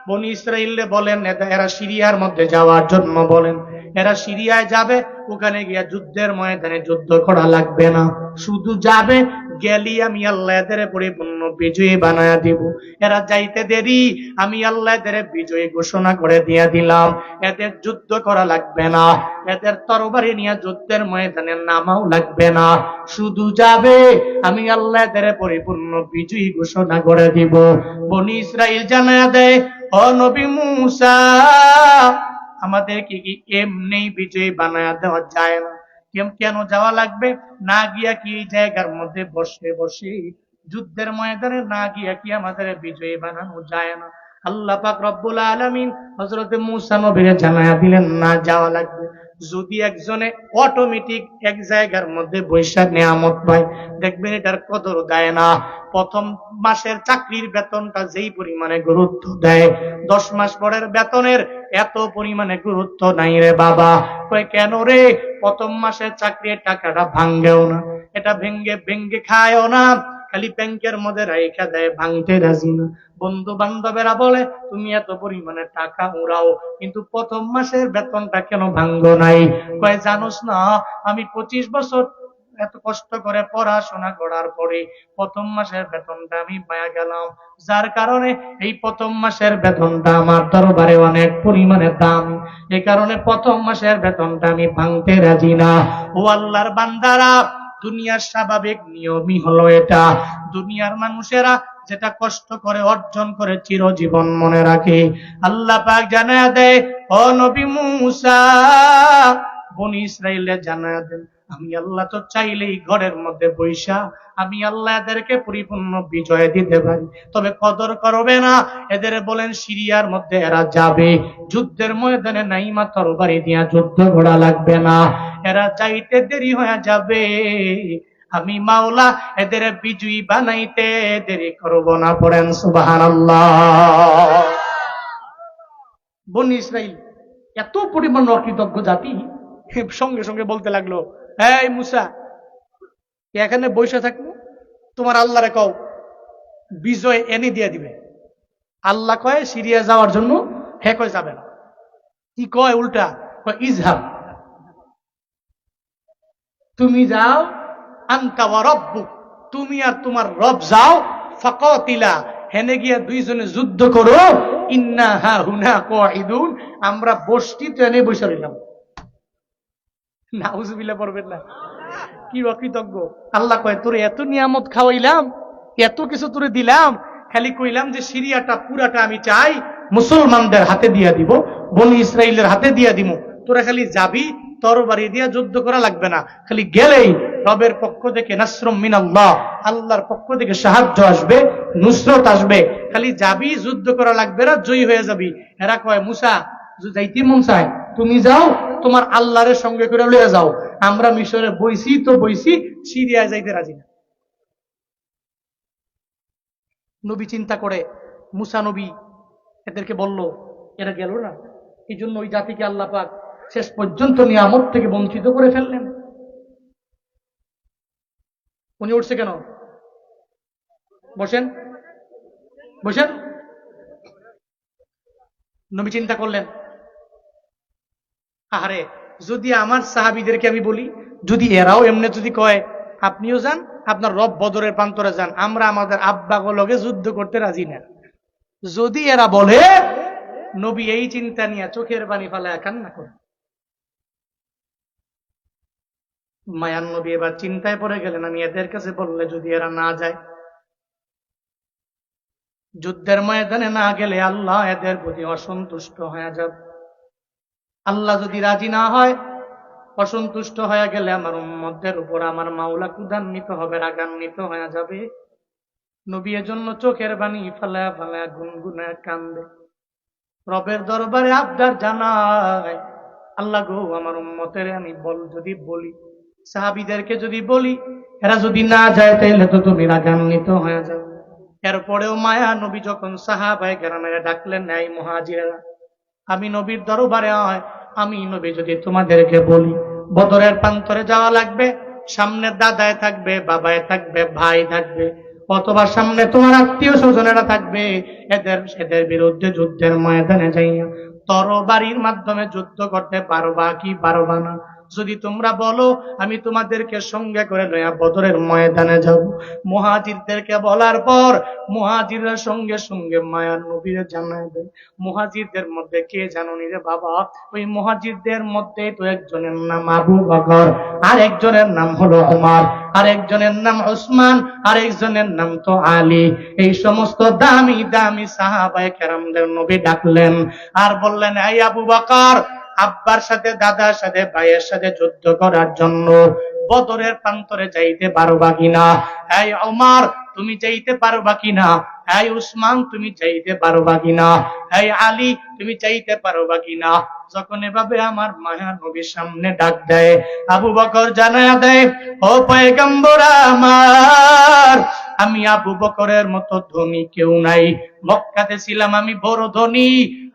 বনি ইসরাইলরে বলেন এরা সিরিয়ার মধ্যে যাওয়ার জন্য বলেন। এরা সিরিয়ায় যাবে, ওখানে গিয়া যুদ্ধের ময়দানে যুদ্ধ করা লাগবে না, শুধু যাবে, গেলি আমি আল্লাহ এদের পরিপূর্ণ বিজয়ী বানায়া দিব। এরা যাইতে দেরি, আমি আল্লাহ এদের বিজয়ী ঘোষণা করে দিয়া দিলাম। এদের যুদ্ধ করা লাগবে না, এদের তরবারি নিয়ে যুদ্ধের ময়দানে নামাও লাগবে না, শুধু যাবে, আমি আল্লাহ এদের পরিপূর্ণ বিজয়ী ঘোষণা করে দিব। বনি ইসরাইল জানায়া দেয়, ও নবী মূসা, আমাদেরকে কি এমনি বিজয়ী বানায়া দেওয়া যায় না? কেন যাওয়া লাগবে? না গিয়া কি এই জায়গার মধ্যে বসে বসে যুদ্ধের ময়দানে না গিয়া কি আমাদের বিজয়ী বানানো যায় না? আল্লাহ পাক রব্বুল আলামিন হযরতে মূসা নবীরে জানায়া দিলেন, না, যাওয়া লাগবে। যদি একজনে অটোমেটিক এক জায়গার মধ্যে বৈশাখ নিয়ামত পায়, দেখবেন এটার কদর দেয় না। প্রথম মাসের চাকরির বেতনটা যেই পরিমাণে গুরুত্ব দেয়, 10 মাস পরের বেতনের এত পরিমাণে গুরুত্ব নাই রে বাবা। কই কেন রে? প্রথম মাসের চাকরির টাকাটা ভাঙ্গেও না, এটা ভেঙ্গে ভেঙ্গে খায়ও না, খালি ব্যাংকের মধ্যে রাইখা দেয়, ভাঙতে রাজি না। বন্ধু বান্ধবেরা বলে তুমি এত পরিমাণে টাকা উড়াও, কিন্তু প্রথম মাসের বেতনটা কেন ভাঙ্গো নাই? কয় জানোস না, আমি 25 বছর এত কষ্ট করে পড়াশোনা করার পরে প্রথম মাসের বেতনটা আমি পায়া গেলাম, যার কারণে এই প্রথম মাসের বেতনটা আমার দরবারে অনেক পরিমাণে দাম, এই কারণে প্রথম মাসের বেতনটা আমি ভাঙতে রাজি না। ও আল্লাহর বান্দারা, দুনিয়ার স্বাভাবিক নিয়মই হলো এটা। দুনিয়ার মানুষেরা যেটা কষ্ট করে অর্জন করে চিরজীবন মনে রাখে। আল্লাহ পাক জানায়া দেয়, ও নবী মূসা, বনি ইসরাইলে জানায়া দেন, আমি আল্লাহ তো চাইলেই ঘরের মধ্যে বৈশা আমি আল্লাহ এদেরকে পরিপূর্ণ বিজয় দিতে পারি, তবে কদর করবে না। এদের বলেন সিরিয়ার মধ্যে এরা যাবে, যুদ্ধের ময়দানে নাইমা তরবারি দিয়া যুদ্ধ ঘোড়া লাগবে না, এরা যাইতে দেরি হয়ে যাবে, আমি মাওলা এদের বিজয়ী বানাইতে দেরি করব না। পড়েন সুবহানাল্লাহ। বনি ইসরাইল এত পরিমাণ অকৃতজ্ঞ জাতি, সঙ্গে সঙ্গে বলতে লাগলো, এই মুসা, এখানে বসে থাকবো, তোমার আল্লাহরে কও বিজয় এনে দিয়ে দিবে। আল্লাহ কয় সিরিয়া যাওয়ার জন্য, হে কয় যাবে না। কি কয় উল্টা, কয় ইজহাব, তুমি যাও, আনতা ওয়া রাব্বুক, তুমি আর তোমার রব যাও, ফাকাতিলা, হেনে গিয়া দুইজনে যুদ্ধ করো, ইন্না হা হুনা কাঈদুন, আমরা বসতিতে এনে বসে রইলাম। নাউজুবিল্লাহ পড়বেন না? কি অকৃতজ্ঞ। আল্লাহ কয় তোরে এত নিয়ামত খাওয়াইলাম, এত কিছু তোরে দিলাম, খালি কইলাম যে সিরিয়াটা পুরাটা আমি চাই মুসলমানদের হাতে দিয়া দিব, বনি ইসরাইলের হাতে দিয়া দিব, তোরা খালি যাবি, তরবারি দিয়া যুদ্ধ করা লাগবে না, খালি গেলেই রবের পক্ষ থেকে নাসরুম মিনাল্লাহ, আল্লাহর পক্ষ থেকে সাহায্য আসবে, নুসরত আসবে, খালি যাবি, যুদ্ধ করা লাগবে না, জয়ী হয়ে যাবি। এরা কয় মুসা, যাইতে মন চায়, তুমি যাও, তোমার আল্লাহরের সঙ্গে করে লইয়া যাও, আমরা মিশরে বইছি তো বইছি, সিরিয়া যাইতে রাজি না। নবী চিন্তা করে, মুসা নবী এদেরকে বলল, এরা গেল না, এই জন্য ওই জাতিকে আল্লাহ পাক শেষ পর্যন্ত নিয়ামত থেকে বঞ্চিত করে ফেললেন। উনি উঠছে কেন? বসেন বসেন। নবী চিন্তা করলেন, আহারে, যদি আমার সাহাবীদেরকে আমি বলি, যদি এরাও এমনি যদি কয় আপনিও যান, আপনার রব বদরের প্রান্তরে যান, আমরা আমাদের আব্বাগুলোকে যুদ্ধ করতে রাজি না, যদি এরা বলে, নবী এই চিন্তা নিয়ে চোখের পানি ফেলায় কান্না করে। মায়ান নবী এবার চিন্তায় পড়ে গেলেন, আমি এদের কাছে বললে যদি এরা না যায়, যুদ্ধের ময়দানে না গেলে আল্লাহ এদের প্রতি অসন্তুষ্ট হয়ে যাবে, আল্লাহ যদি রাজি না হয়, অসন্তুষ্ট হয়ে গেলে আমার উম্মতের উপর আমার মাওলা ক্রোধান্বিত হবে, রাগান্বিত হয়ে যাবে। নবী এজন্য চোখের পানি ফেলায়া ফেলায়া গুনগুনায় কান্দে, রবের দরবারে আবদার জানায়, আল্লাহ গো, আমার উম্মতের আমি যদি বলি, সাহাবীদেরকে যদি বলি, এরা যদি না যায়, তাইলে তো তুমি রাগান্বিত হয়ে যাবে। এরপরেও মায়া নবী যখন সাহাবায়ে কেরামের ডাকলেন, এই মুহাজিরেরা, আমি নবীর দরবারে হয়, আমি নবী যদি তোমাদেরকে বলি বদরের প্রান্তরে যাওয়া লাগবে, সামনে দাদায় থাকবে, বাবায় থাকবে, ভাই থাকবে, অথবা সামনে তোমার আত্মীয় স্বজনেরা থাকবে, এদের বিরুদ্ধে যুদ্ধের ময়দানে যাইয়া তরবারির মাধ্যমে যুদ্ধ করতে পারবা কি পারবা না? যদি তোমরা বলো, আমি তোমাদেরকে সঙ্গে করে লইয়া বদরের ময়দানে যাব। মুহাজিরদেরকে বলার পর মুহাজিররা সঙ্গে সঙ্গে মায়ার নবীরে জানায় দেয়। মুহাজিরদের মধ্যে কে জানোনি রে বাবা? ওই মুহাজিরদের মধ্যে তো একজনের নাম আবু বকর, আর একজনের নাম হলো ওমর, আর একজনের নাম উসমান, আর একজনের নাম তো আলী। এই সমস্ত দামি দামি সাহাবায়ে কেরামদের নবী ডাকলেন আর বললেন, এই আবু বকর, আব্বার সাথে, দাদার সাথে, ভাইয়ের সাথে যুদ্ধ করার জন্য বদরের প্রান্তরে যাইতে পারবা কিনা? এই ওমর, তুমি যাইতে পারবা কিনা? এই উসমান, তুমি যাইতে পারবা কিনা? এই আলী, তুমি যাইতে পারবা কিনা? যখন এভাবে আমার মায়া নবীর সামনে ডাক দেয়, আবু বকর জানায়া দেয়, ও পয়গম্বর আমার, আমি আবু বকরের মতো ধনী কেউ নাই, মক্কাতে ছিলাম আমি বড় ধনী,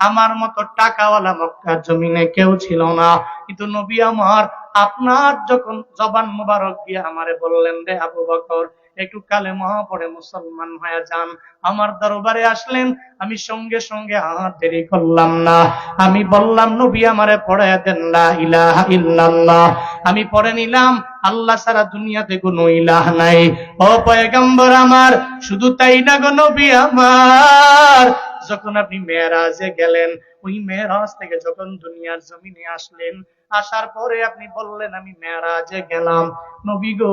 আমার মতো টাকাওয়ালা মক্কার জমিনে কেউ ছিল না, কিন্তু নবী আমার, আপনার যখন জবান মুবারক দিয়ে আমারে বললেন, রে আবু বকর, একটু কালেমা পড়ে মুসলমান হয়ে যান, আমার দরবারে আসলেন, আমি সঙ্গে সঙ্গে আর দেরি করলাম না, আমি বললাম, নবী আমারে পড়ায় দেন লা ইলাহা ইল্লাল্লাহ, আমি পড়ে নিলাম, আল্লাহ ছাড়া দুনিয়াতে কোনো ইলাহ নাই। ও পয়গম্বর আমার, শুধু তাই না গো নবী আমার, যখন আপনি মেরাজে গেলেন, ওই মেরাজ থেকে যখন দুনিয়ার জমিনে আসলেন, আসার পরে আপনি বললেন আমি মেরাজে গেলাম। নবী গো,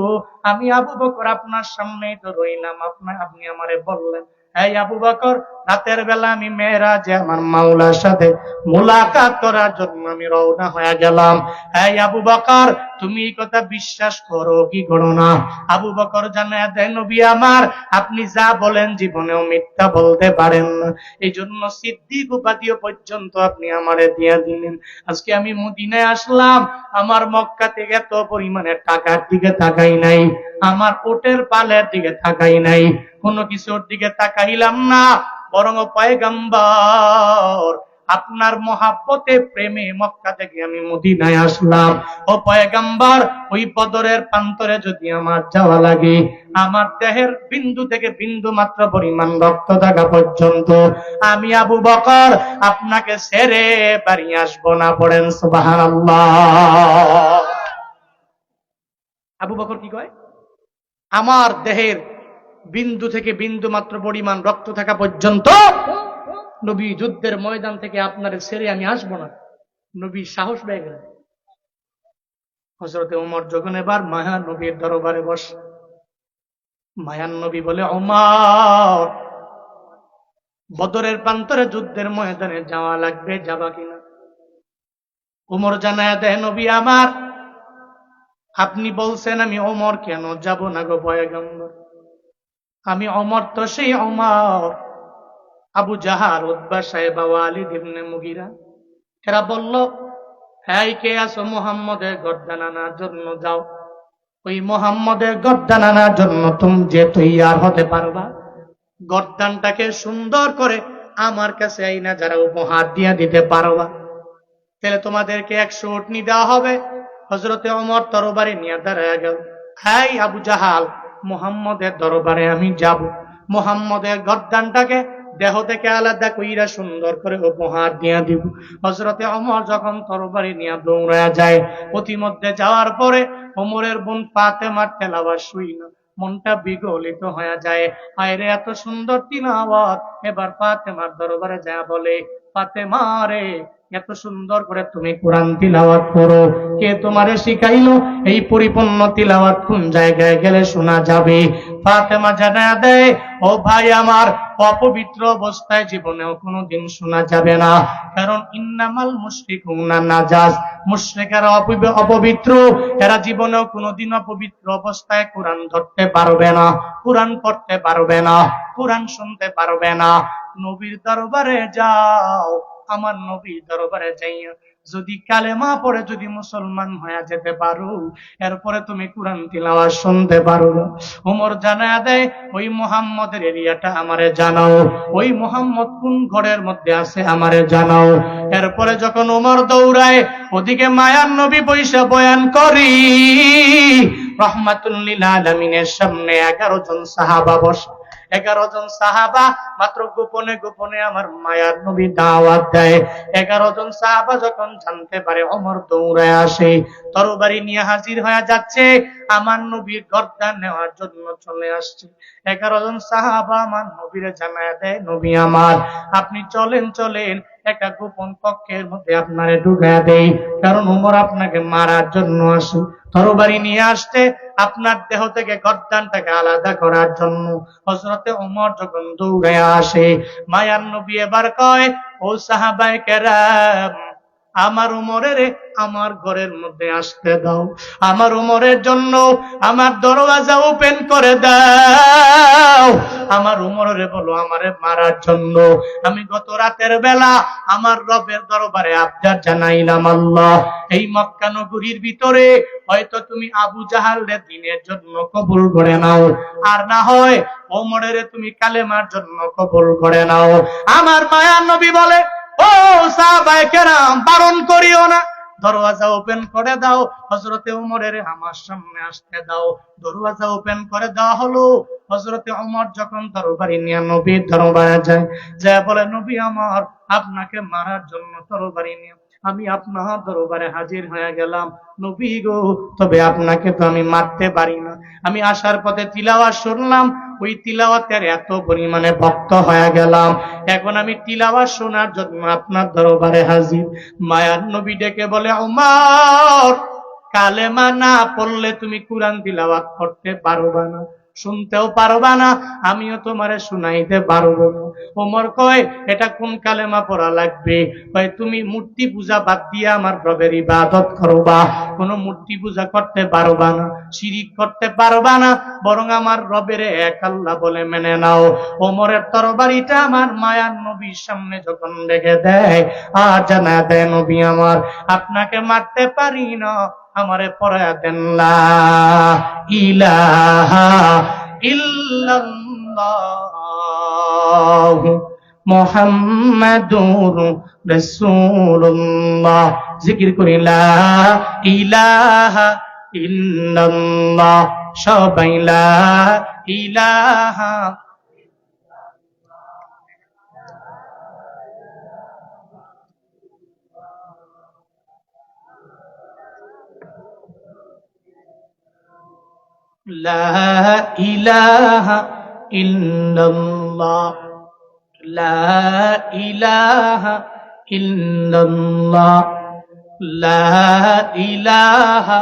আমি আবু বকর আপনার সামনেই তো রইলাম, আপনি আমারে বললেন, এই আবু বকর, রাতের বেলা আমি মেরাজে আমার মাওলার সাথে মুলাকাত করার জন্য আমি রওনা হয়ে গেলাম। এই আবু বকর, তুমি এই কথা বিশ্বাস করো কি করো না? আবু বকর জানায় দেয়, নবী আমার, আপনি যা বলেন জীবনেও মিথ্যা বলতে পারেন না, এই জন্য সিদ্দিক উপাধিও পর্যন্ত আপনি আমারে দিয়ে দিলেন। আজকে আমি মদিনায় আসলাম, আমার মক্কা থেকে এত পরিমাণে টাকার দিকে তাকাই নাই, আমার ওটের পালের দিকে তাকাই নাই, কোনো কিছুর দিকে তাকাইলাম না, বরং পয়গম্বর আপনার মহাব্বতে প্রেমে মক্কা থেকে আমি মদিনায় আসলাম। ও পয়গম্বর, ওই বদরের প্রান্তরে যদি আমার যাওয়া লাগে, আমার দেহের বিন্দু থেকে বিন্দু মাত্র পরিমাণ রক্ত থাকা পর্যন্ত আমি আবু বকর আপনাকে ছেড়ে বাড়ি আসবো না। পড়েন সুবহানাল্লাহ। আবু বকর কি কয়? আমার দেহের বিন্দু থেকে বিন্দু মাত্র পরিমাণ রক্ত থাকা পর্যন্ত নবী যুদ্ধের ময়দান থেকে আপনারে ছেড়ে আমি আসবো না। নবী সাহস পেয়ে গেলেন। হযরতে ওমর যখন এবার মায়ান নবীর দরবারে বস, মায়ান নবী বলে, ওমর, বদরের প্রান্তরে যুদ্ধের ময়দানে যাওয়া লাগবে, যাবা কিনা? ওমর জানায় দেয়, নবী আমার, আপনি বলছেন আমি ওমর, কেন যাব না গো পয়গম্বর? আমি ওমর তো সেই ওমর আবু জাহাল, উতবা, সাইবা, ওয়ালিদ ইবনে মুগিরা এরা বলল, হ্যাঁ কে আছো? মুহাম্মদের গর্দান আনার জন্য যাও। ওই মুহাম্মদের গর্দান আনার জন্য তুমি যে তৈয়ার হতে পারবা, গর্দানটাকে সুন্দর করে আমার কাছে আইনা যারা উপহার দিয়া দিতে পারবা, তাহলে তোমাদেরকে 100 উটনি দেওয়া হবে। হযরতে ওমর তরবারি নিয়ে দাঁড়ায় গেল। হ্যাঁ আবু জাহাল, মুহাম্মদের দরবারে আমি যাব, মুহাম্মদের গর্দানটাকে দেহ থেকে আলাদা কইরা সুন্দর করে উপহার দিয়া দিব। হযরতে ওমর যখন তরবারি নিয়ে দৌড়ায় যায়, প্রতিমধ্যে যাওয়ার পরে ওমরের বোন ফাতেমার তেলাওয়াত শুইনা মনটা বিগলিত হয়ে যায়। আয়রে এত সুন্দর তিলাওয়াত। এবার ফাতেমার দরবারে যায় বলে, ফাতেমা রে, এত সুন্দর করে তুমি কোরআন তিলাওয়াত করো, কে তোমারে শিখাইলো? এই পরিপূর্ণ তিলাওয়াত কোন জায়গায় গেলে শোনা যাবে? ফাতেমা জানায় দেয়, ও ভাই আমার, অপবিত্র অবস্থায় জীবনেও কোনোদিন শোনা যাবে না, কারণ ইন্নামাল মুশরিকুনা নাজাস, মুশরিকেরা অপবিত্র, এরা জীবনেও কোনোদিন অপবিত্র অবস্থায় কোরআন ধরতে পারবে না, কোরআন পড়তে পারবে না, কোরআন শুনতে পারবে না। নবীর দরবারে যাও, আমার নবীর দরবারে যাইয়া যদি কালেমা পড়ে যদি মুসলমান হয়ে যেতে পারো, এরপরে তুমি কোরআন তিলাওয়াত শুনতে পারো। ওমর জানায় দেয়, ওই মুহাম্মদের এরিয়াটা আমারে জানাও, ওই মুহাম্মদ কোন ঘরের মধ্যে আছে আমারে জানাও। এরপরে যখন ওমর দৌড়ায়, ওদিকে মায়ার নবী বৈশা বয়ান করি, রহমাতুল লিল আলামিনের সামনে 11 জন সাহাবা বসে। 11 জন সাহাবা মাত্র গোপনে গোপনে আমার মায়ার নবী দাওয়াত দেয়। 11 জন সাহাবা যখন জানতে পারে ওমর দৌড়ায় আসে, তরবারি নিয়ে হাজির হয়ে যাচ্ছে, আমার নবীর গর্দান নেওয়ার জন্য চলে আসছে। 11 জন সাহাবা আমার নবীরে জানায় দেয়, নবী আমার, আপনি চলেন চলেন, একটা গোপন কক্ষের মধ্যে আপনারে ঢুকায় দেই, কারণ ওমর আপনাকে মারার জন্য আসে। তরবারি নিয়ে আসতে, আপনার দেহ থেকে গর্দানটাকে আলাদা করার জন্য। হযরতে ওমর যখন দৌড়ে আসে, মায়ার নবী এবার কয়, ও সাহাবায়ে কেরাম, আমার উমরের আমার ঘরের মধ্যে আসতে দাও, আমার উমরের জন্য আমার দরওয়াজা ওপেন করে দাও। আমার উমরের বলো আমারে মারার জন্য আমি গত রাতের বেলা আমার রবের দরবারে আবদার জানাইলাম, আল্লাহ, এই মক্কা নগরীর ভিতরে হয়তো তুমি আবু জাহালের দিনের জন্য কবুল করে নাও, আর না হয় ওমরের তুমি কালেমার জন্য কবুল করে নাও। আমার মায়ার নবী বলে, ও সাহাবায়ে কেরাম, বারণ করিও না, দরওয়াজা ওপেন করে দাও, হযরতে ওমরের আমার সামনে আসতে দাও। দরওয়াজা ওপেন করে দেওয়া হলো। হযরতে ওমর যখন তরবারি নিয়ে নবীর দরবারে যায়, যায় বলে, নবী আমার, আপনাকে মারার জন্য তরবারি নিয়ে আমি আপনার দরবারে হাজির হয়ে গেলাম। নবী গো, তবে আপনাকে তো আমি মারতে পারি না। আমি আসার পথে তিলাওয়াত শুনলাম, ওই তিলাওয়াতের এত পরিমাণে ভক্ত হয়ে গেলাম, এখন আমি তিলাওয়াত শোনার জন্য আপনার দরবারে হাজির। মায়ার নবী ডেকে বলে, ওমর, কালেমা না পড়লে তুমি কোরআন তিলাওয়াত করতে পারবা না, শুনতেও পারবা না, আমিও তোমারে শুনাইতে পারবো না। ওমর কয়, এটা কোন কালেমা পড়া লাগবে? কয়, তুমি মূর্তি পূজা বাদ দিয়ে আমার রবের ইবাদত করবা, কোন মূর্তি পূজা করতে পারবা না, শিরিক করতে পারবা না, বরং আমার রবের এক আল্লাহ বলে মেনে নাও। ওমরের তরবারিটা আমার মায়ার নবীর সামনে যখন রেখে দেয় আর জানা দেয়, নবী আমার, আপনাকে মারতে পারি না, আমারে পড়ায়া দেন লা ইলাহা ইল্লাল্লাহ মুহাম্মাদুর রাসূলুল্লাহ। জিকির করি লা ইলাহা ইল্লাল্লাহ, সবাই লা ইলাহা। লা ইলাহা ইল্লাল্লাহ, লা ইলাহা ইল্লাল্লাহ, লা ইলাহা।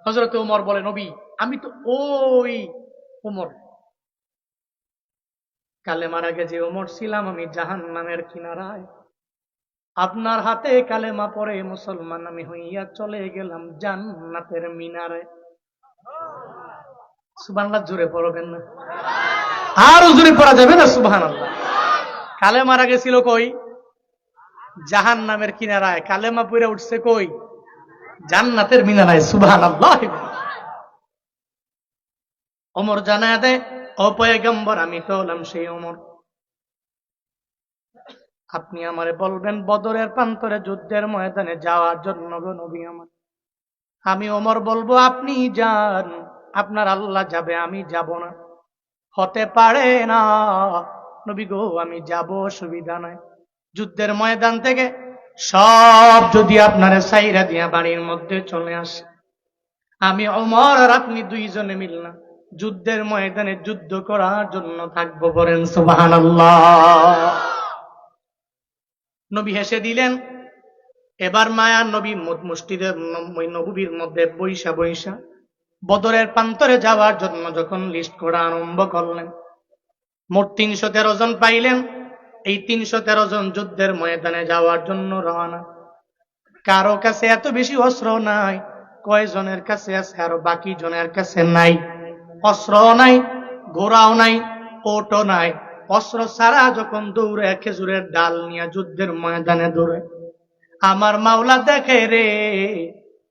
হযরত ওমর বলে, নবী, আমি তো ওই ওমর, কালেমার আগে যে ওমর ছিলাম, আমি জাহান্নামের কিনারায়, আপনার হাতে কালেমা পড়ে মুসলমান আমি হইয়া চলে গেলাম জান্নাতের মিনারে। সুবহানাল্লাহ, জোরে পড়বেন না? আরো জোরে পড়া যাবে না? সুবহানাল্লাহ। কালেমার আগে ছিল কই? জাহান্নামের কিনারায়। কালেমা পড়ে উঠছে কই? জান্নাতের মিনারায়। সুবহানাল্লাহ। ওমর জানায়া দেয়, ও পয়গম্বর, আমি তো হলাম সেই ওমর। আপনি আমারে বলবেন বদরের প্রান্তরে যুদ্ধের ময়দানে যাওয়ার জন্য গো নবী আমার। আমি ওমর বলবো, আপনি যান, আপনার আল্লাহ যাবে, আমি যাব না। হতে পারে না নবী গো, আমি যাব, অসুবিধা নাই। যুদ্ধের ময়দান থেকে সব যদি আপনারে সাইরা দিয়া বাড়ির মধ্যে চলে আসে, আমি ওমর আর আপনি দুইজনে মিলনা যুদ্ধের ময়দানে যুদ্ধ করার জন্য থাকবো। বলেন সুবহানাল্লাহ। নবী হেসে দিলেন। এবার মায়ার নবী মসজিদের নববীর মধ্যে বৈশা বৈশা বদরের প্রান্তরে যাওয়ার জন্য যখন লিস্ট করা আরম্ভ করলেন, মোট ৩১৩ জন পাইলেন। এই ৩১৩ জন যুদ্ধের ময়দানে যাওয়ার জন্য রওনা। কারো কাছে এত বেশি অস্ত্র নাই, কয়জনের কাছে আছে, আর বাকি জনের কাছে নাই। অস্ত্র নাই, ঘোড়াও নাই, ওটও নাই। অস্ত্র ছাড়া যখন দৌড়ে খেজুরের ডাল নিয়ে যুদ্ধের ময়দানে দৌড়ে, আমার মাওলা দেখে রে,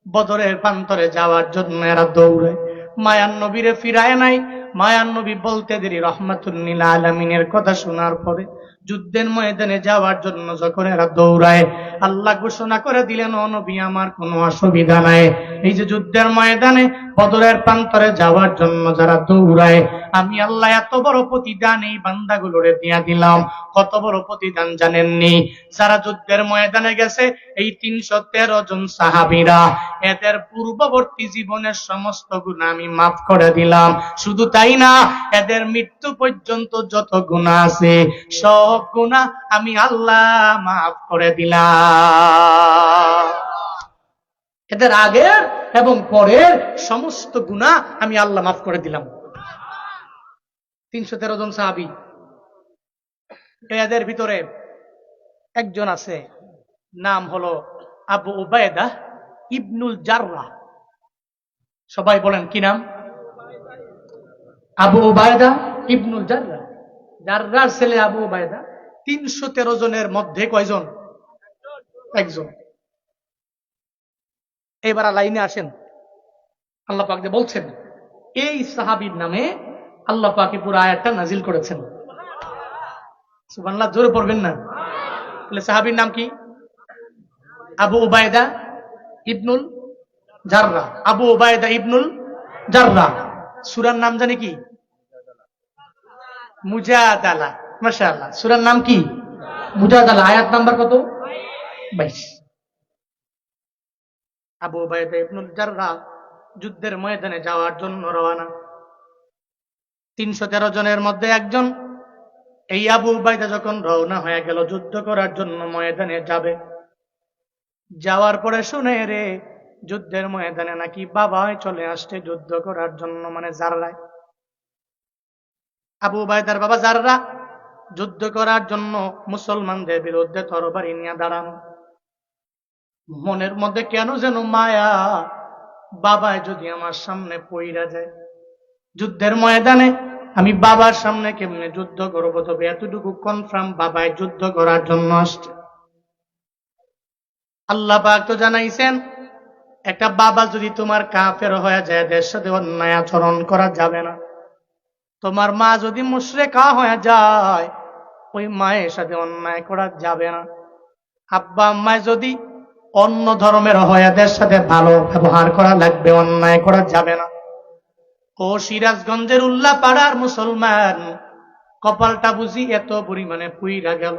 বদরের প্রান্তরে যাওয়ার জন্য এরা দৌড়ে। মায়ান নবীরে ফিরায় নাই। মায়ান নবী বলতে দেরি রহমাতুল লিল আলামিনের কথা শোনার পরে যুদ্ধের ময়দানে যাওয়ার জন্য যখন এরা দৌড়ায়, আল্লাহ ঘোষণা করে দিলেন, ও নবী আমার, কোনো অসুবিধা নাই। এই যে যুদ্ধের ময়দানে বদরের প্রান্তরে যাওয়ার জন্য যারা দৌড়ায়, আমি আল্লাহ এত বড় প্রতিদান এই বান্দাগুলোরে দিয়া দিলাম। কত বড় প্রতিদান জানেননি? যারা যুদ্ধের ময়দানে গেছে, এই ৩১৩ জন সাহাবীরা, এদের পূর্ববর্তী জীবনের সমস্ত গুনাহ আমি মাফ করে দিলাম। শুধু তাই না, এদের মৃত্যু পর্যন্ত যত গুনাহ আছে সব গুনাহ আমি আল্লাহ মাফ করে দিলাম। এদের আগের এবং পরের সমস্ত গুনাহ আমি আল্লাহ মাফ করে দিলাম। ৩১৩ জন সাহাবী। এদের ভিতরে একজন আছে, নাম হলো আবু উবায়দা ইবনুল জাররাহ। সবাই বলেন কি নাম? আবু উবায়দা ইবনুল জাররাহ। জাররাহর ছেলে আবু উবায়দা। ৩১৩ জনের মধ্যে কয়জন? একজন। এবার লাইনে আসেন। আল্লাহ পাক যে বলছেন, এই সাহাবীর নামে আল্লাহ পাক পুরো আয়াতটা নাজিল করেছেন। সুবহানাল্লাহ, জোরে পড়বেন না? তাহলে সাহাবীর নাম কি? আবু উবায়দা ইবনুল জাররাহ। আবু উবায়দা ইবনুল জাররাহ। সূরার নাম জানি কি? মুজাদালা। মাশাআল্লাহ। সূরার নাম কি? মুজাদালা। আয়াত নাম্বার কত? 22। আবু উবাইদা ইবনুল জাররাহ যুদ্ধের ময়দানে যাওয়ার জন্য রওনা। ৩১৩ জনের মধ্যে একজন এই আবু উবাইদা যখন রওনা হয়ে গেল যুদ্ধ করার জন্য ময়দানে যাবে, যাওয়ার পরে শুনে রে যুদ্ধের ময়দানে নাকি বাবাই চলে আসছে যুদ্ধ করার জন্য, মানে জাররায়। আবু উবাইদার বাবা জাররা যুদ্ধ করার জন্য মুসলমানদের বিরুদ্ধে তরবারি নিয়ে দাঁড়ানো। মনের মধ্যে কেন যেন মায়া, বাবায় যদি আমার সামনে পইরা যায় যুদ্ধের ময়দানে, আমি বাবার সামনে কেমনে যুদ্ধ করবো? তবে এতটুকু কনফার্ম, বাবায় যুদ্ধ করার জন্য আসছে। আল্লাহ পাক তো জানাইছেন, একটা বাবা যদি তোমার কাফের হয়ে যায়, এদের সাথে অন্যায় আচরণ করা যাবে না। তোমার মা যদি মুশরিকা হয়ে যায়, ওই মায়ের সাথে অন্যায় করা যাবে না। আব্বা আম্মায় যদি অন্য ধর্মের হয়, এদের সাথে ভালো ব্যবহার করা লাগবে, অন্যায় করা যাবে না। ও সিরাজগঞ্জের উল্লা পাড়ার মুসলমান, কপালটা বুঝি এত পরিমাণে পুইরা গেল।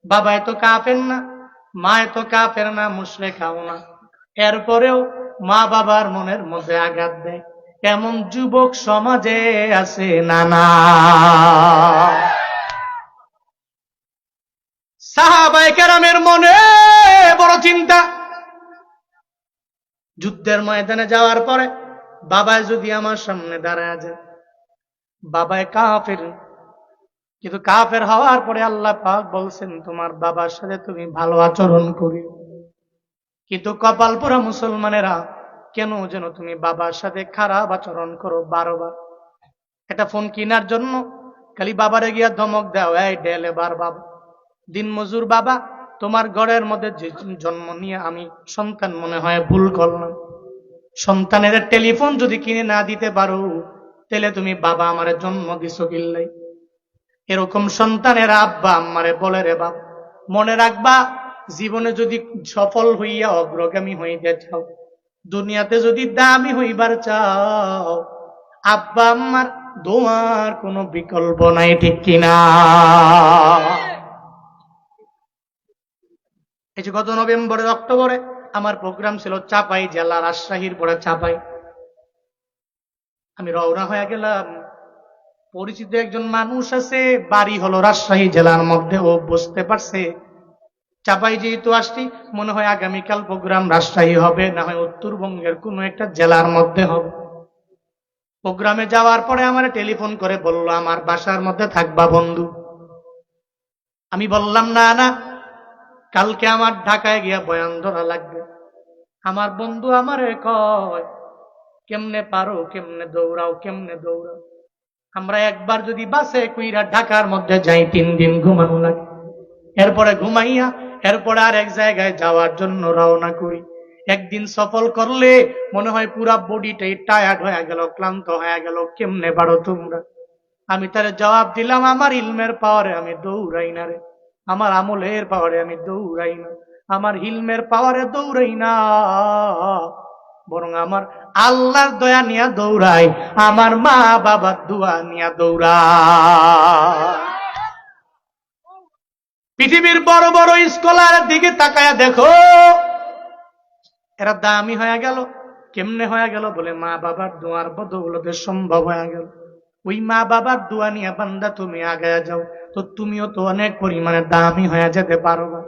বাবা এত কাফের না, মা এত কাফের না, মুশরিকাও না, এরপরেও মা বাবার মনের মধ্যে আঘাত দেয়। এমন যুবক সমাজে আছে না? না। সাহাবায়ে কেরামের মনে বড় চিন্তা, যুদ্ধের ময়দানে যাওয়ার পরে বাবায় যদি আমার সামনে দাঁড়ায় যায়, বাবায় কাফের, কিন্তু কাফের হওয়ার পরে আল্লাহ পাক বলছেন তোমার বাবার সাথে তুমি ভালো আচরণ করি। কিন্তু কপাল পোড়া মুসলমানেরা, কেন যেন তুমি বাবার সাথে খারাপ আচরণ করো। বারবার একটা ফোন কেনার জন্য খালি বাবারে গিয়া ধমক দাও, এই ডেলে বার বাবা, দিন মজুর বাবা, তোমার ঘরের মধ্যে যে জন্ম নিয়ে আমি সন্তান মনে হয় ভুল করলাম। সন্তানের টেলিফোন যদি কিনে না দিতে পারো, তাহলে তুমি বাবা আমারে জন্ম দিছো কিল্লাই। এরকম সন্তানের আব্বা আম্মারে বলে রে বাপ, মনে রাখবা, জীবনে যদি সফল হইয়া অগ্রগামী হইতে চাও, দুনিয়াতে যদি দামি হইবার চাও, আব্বা আম্মার দোয়ার কোনো বিকল্প নাই, ঠিক কিনা? এই যে গত নভেম্বরের অক্টোবরে আমার প্রোগ্রাম ছিল চাপাই জেলা, রাজশাহীর পরে চাপাই। আমি রওনা হয়ে গেলাম। পরিচিত একজন মানুষ আছে, বাড়ি হলো রাজশাহী জেলার মধ্যে। ও বুঝতে পারছে চাপাই যেহেতু আসছি, মনে হয় আগামীকাল প্রোগ্রাম রাজশাহী হবে, না হয় উত্তরবঙ্গের কোনো একটা জেলার মধ্যে হবে। প্রোগ্রামে যাওয়ার পরে আমার টেলিফোন করে বলল আমার বাসার মধ্যে থাকবা বন্ধু। আমি বললাম না না, কালকে আমার ঢাকায় গিয়া বয়ান ধরা লাগবে। আমার বন্ধু আমারে কয়, কেমনে পারো, কেমনে দৌড়াও, কেমনে দৌড়াও? আমরা একবার যদি বাসে কইরা ঢাকার মধ্যে যাই, 3 দিন ঘুমানো লাগে। এরপরে ঘুমাইয়া এরপরে আর এক জায়গায় যাওয়ার জন্য রওনা করি। একদিন সফল করলে মনে হয় পুরা বডিটাই টায়ার্ড হয়ে গেল, ক্লান্ত হয়ে গেল। কেমনে পারো তোমরা? আমি তার জবাব দিলাম, আমার ইলমের পাওয়ারে আমি দৌড়াই না রে, আমার আমলের পাওয়ারে আমি দৌড়াই না, আমার ইলমের পাওয়ারে দৌড়াই না, বরং আমার আল্লাহর দয়া নিয়ে দৌড়াই, আমার মা বাবার দোয়া নিয়ে দৌড়াই। পৃথিবীর বড় বড় স্কলারের দিকে তাকায়া দেখো, এরা দামি হয়ে গেল। কেমনে হয়ে গেল? বলে মা বাবার দোয়ার বদৌলতে সম্ভব হয়ে গেল। ওই মা বাবার দোয়া নিয়ে বান্দা তুমি আগায়া যাও, তো তুমিও তো অনেক পরিমাণে দামি হয়ে যেতে পারবা।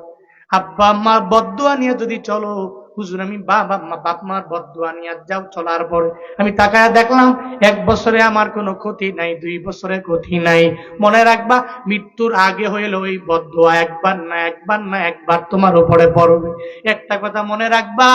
আব্বা আম্মার বদদোয়া নিয়ে যদি চলো, হুজুর আমি বাপ মার বদদোয়া নিয়ে যাও, চলার পরে আমি তাকায়া দেখলাম 1 বছরে আমার কোনো ক্ষতি নাই, 2 বছরে ক্ষতি নাই। মনে রাখবা, মৃত্যুর আগে হইলে ওই বদদোয়া একবার না একবার তোমার উপরে পড়বে। একটা কথা মনে রাখবা,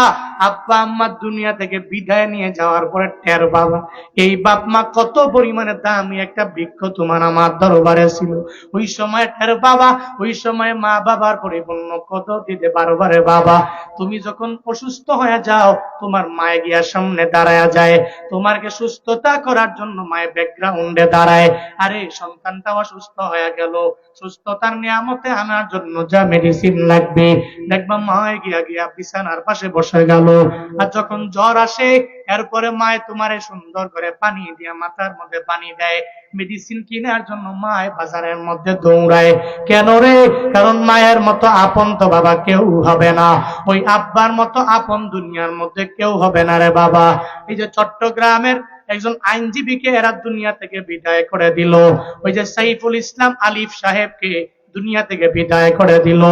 আব্বা আম্মা দুনিয়া থেকে বিদায় নিয়ে যাওয়ার পরে টের বাবা, এই বাপ মা কত পরিমাণে দামি একটা বৃক্ষ তোমার আমার দরবারে ছিল। ওই সময় টের বাবা, ওই সময় মা বাবার পরিপূর্ণ কত দিতে পারবা রে বাবা। তুমি যখন অসুস্থ হয়ে যাও, তোমার মায়ে গিয়া সামনে দাঁড়ায় যায়, তোমাকে সুস্থতা করার জন্য মায়ে ব্যাকগ্রাউন্ডে দাঁড়ায়। আরে সন্তানটা অসুস্থ হয়ে গেল, সুস্থতার নিয়ামতে আনার জন্য যা মেডিসিন লাগবে, দেখবা মায়ে গিয়া বিছানার পাশে বসে গেল, গেল। আর যখন জ্বর আসে এরপরে মায়ে তোমারে সুন্দর করে পানি দিয়ে মাথার মধ্যে পানি দেয়, মেডিসিন কেনার জন্য মায় বাজারের মধ্যে দৌড়ায়। কেন রে? কারণ মায়ের মতো আপন তো বাবা কেউ হবে না, ওই আব্বার মতো আপন দুনিয়ার মধ্যে কেউ হবে না রে বাবা। এই যে চট্টগ্রামের একজন আইনজীবীকে এরা দুনিয়া থেকে বিদায় করে দিল, ওই যে সাইফুল ইসলাম আলিফ সাহেবকে দুনিয়া থেকে বিদায় করে দিল।